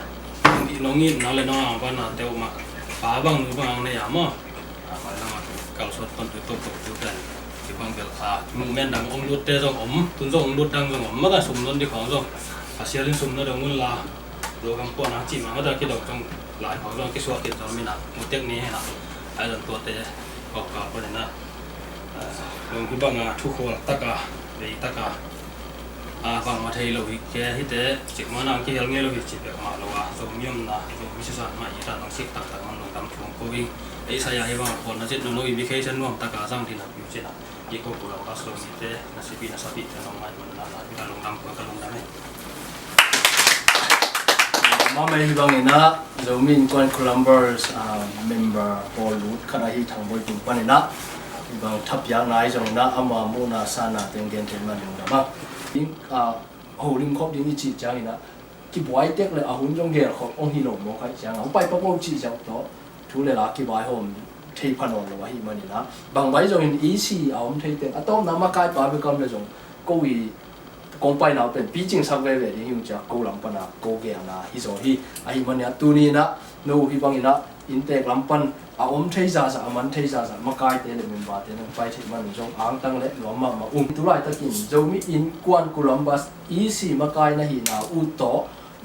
น้องนี่นั่นเลยน้องวันนั้นเตวมาป้าบังหรือบังเนี่ยมั้งไม่ละมาเก่าสดต้นตัวตัวเป็นที่บังเกิดมุมแม่ดังองลุดเตะจงตุนจงลุดดังจงมั้งแต่สุ่มนั่นที่ของจงเสียลินสุ่มนั่นดงมุนลาโลกำปนักจีมันก็ได้คิดดอกจงหลายของจงคิดว่ากินจงมีนะมุดเทคนี้นะไอ้ตัวเตะออกกับประเด็นนะลงที่บังทุกคนตะกาไปตะกาฟังมาเที่ยวเราแค่ที่เตะจิตมันนั่งที่เราเงี้ยเราจิตแบบมาเราว่าจงมีมันนะจงวิชาการมาอีกต่างสิกต่างมันลงตามช่วงโควิดไอ้สายให้บางคนนะจิตน้องอินดิเคชันว่าตะกาสร้างที่นับอยู่จิตนะยี่ก็กูเราก็สโลมีเตะนัสิปีนัสปีแต่น้องไม่มันนะที่การลงตามก็ลงตามมาไม่บางเนะโจมินกวนโคลัมเบอร์สเมมเบอร์บอลลูดขณะที่ทางบริษัทปนินะบางทับยางนายจงนะอามาโมนาซานาเต็งเกนเทมันหนึ่งนะบ้างยิ่งโหลิมครบยิ่งอีจีจังนะกี่บ่อยเด็กเลยหุ่นจงเกลขององค์ฮิโร่โมใครจังเอาไปประกอบจีจังต่อทุเรศกี่บ่อยโฮมที่พนนเลยว่าฮิมันนี่นะบางใบจงอีซีเอาที่เต็งต้มน้ำมาไก่ปลาไปกำเลยจงก็วีกองไปน่าเป็นปีจริงสักเวทีอยู่จากกูหลังปนากูเกียงนะฮิโซฮีไอ้มันเนี่ยตัวนี้นะนู้ฮิบังอินะอินเตกลำปันเทซ่ามันเทซ่ามาไกลเตลมันบาเตนไปที่มันจงอ่างตั้งเล็กหลวมมาตุลายตะกินจะมีอินกวนกูลัมบัสอีซีมาไกลนะฮินาอุตโต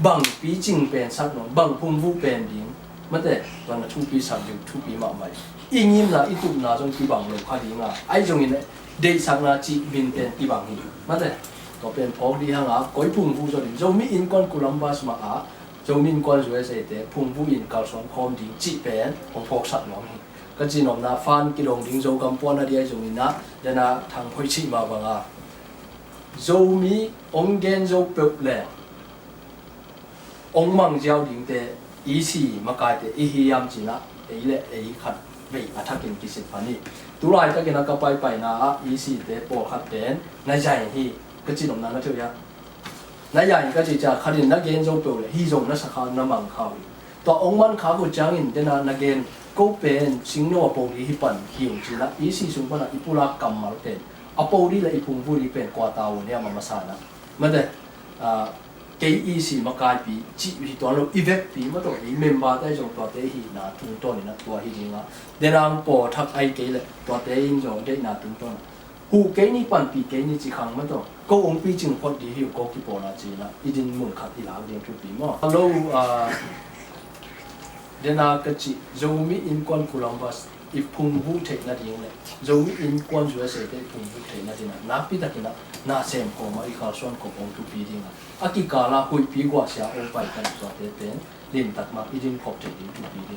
บังปีจริงเป็นสักหน่อยบังพุ่มฟูเป็นดิ้งมันแต่ตอนนั้นทุกปีสักอยู่ทุกปีมาใหม่อิงยิมนะอิตุนะจงที่บังเลยคดีง่ะไอ้จงอินเดสักนะจีบินเป็นที่บังฮิมันแต่ก็เป็นพอดีฮะก้อยพุ่งฟูจนจะมีอินก้อนกุลัมบัสมาจะมีก้อนสวยเสร็จพุ่งฟูอินเก่าสองคอมดีจีเป็นของพกสัตว์น้อง ก็จีนอมนาฟันกิโลดิ้งโจกัมปวนาเดียจงอินะเดนะทางพอยชิมาบังอาโจมีองเกนโจเปิบแลองมังเจ้าดิ้งเตอีสีมากายเตอีฮิยามจีนะเอเลเอขัดเวอัฐกินกิสิปานีตุลายตะกินกับไปนะอีสีเตปอขัดเป็นในใจฮีก็จีนอมนาก็เทียในใหญ่ก็จะจะขัดินนักเกนโจเปิบเลยฮีจงนักสักการน้ำมังข้าวตัวองมันข้าวจางอินเดนะนักเกนก็เป็นสิ่งโน้ปลีฮิปันหิวจีนะอีสีสุงปนะอิปุระกรรมมาเป็นอปลีและอิพุงบุรีเป็นกว่าตาวเนี่ยมาสานะมันเดเกอีสีมากายปีจีวิตัวเราอีเวกปีมาตัวอีเมมเบอร์ได้จงตัวเตหีนาตุงต้นนี่นะตัวฮีจิงอ่ะเดรังปอทักไอเกเลยตัวเตอินจงได้นาตุงต้นหูเกนี่ปันปีเกนี่จีขังมาตัวก็องปีจึงพอดีหิวก็กี่ปอนาจีนะอีดินมุนขัดอีหลาเรียนทุกปีมั้งเราเดนากจิโจมีอินคอนคูลัมบัสอีพุงบุเทนาดีเลยโจมีอินคอนจูเอสเอเตพุงบุเทนาดีนะนักปีตะกินะนาเซมโคมาอีคาส่วนขององทุกปีดีนะอากิกาลาคุยปีกว่าเสียองไปกันตัวเตเป็นลินตักมาอีดินขอบเทดินทุกปีดี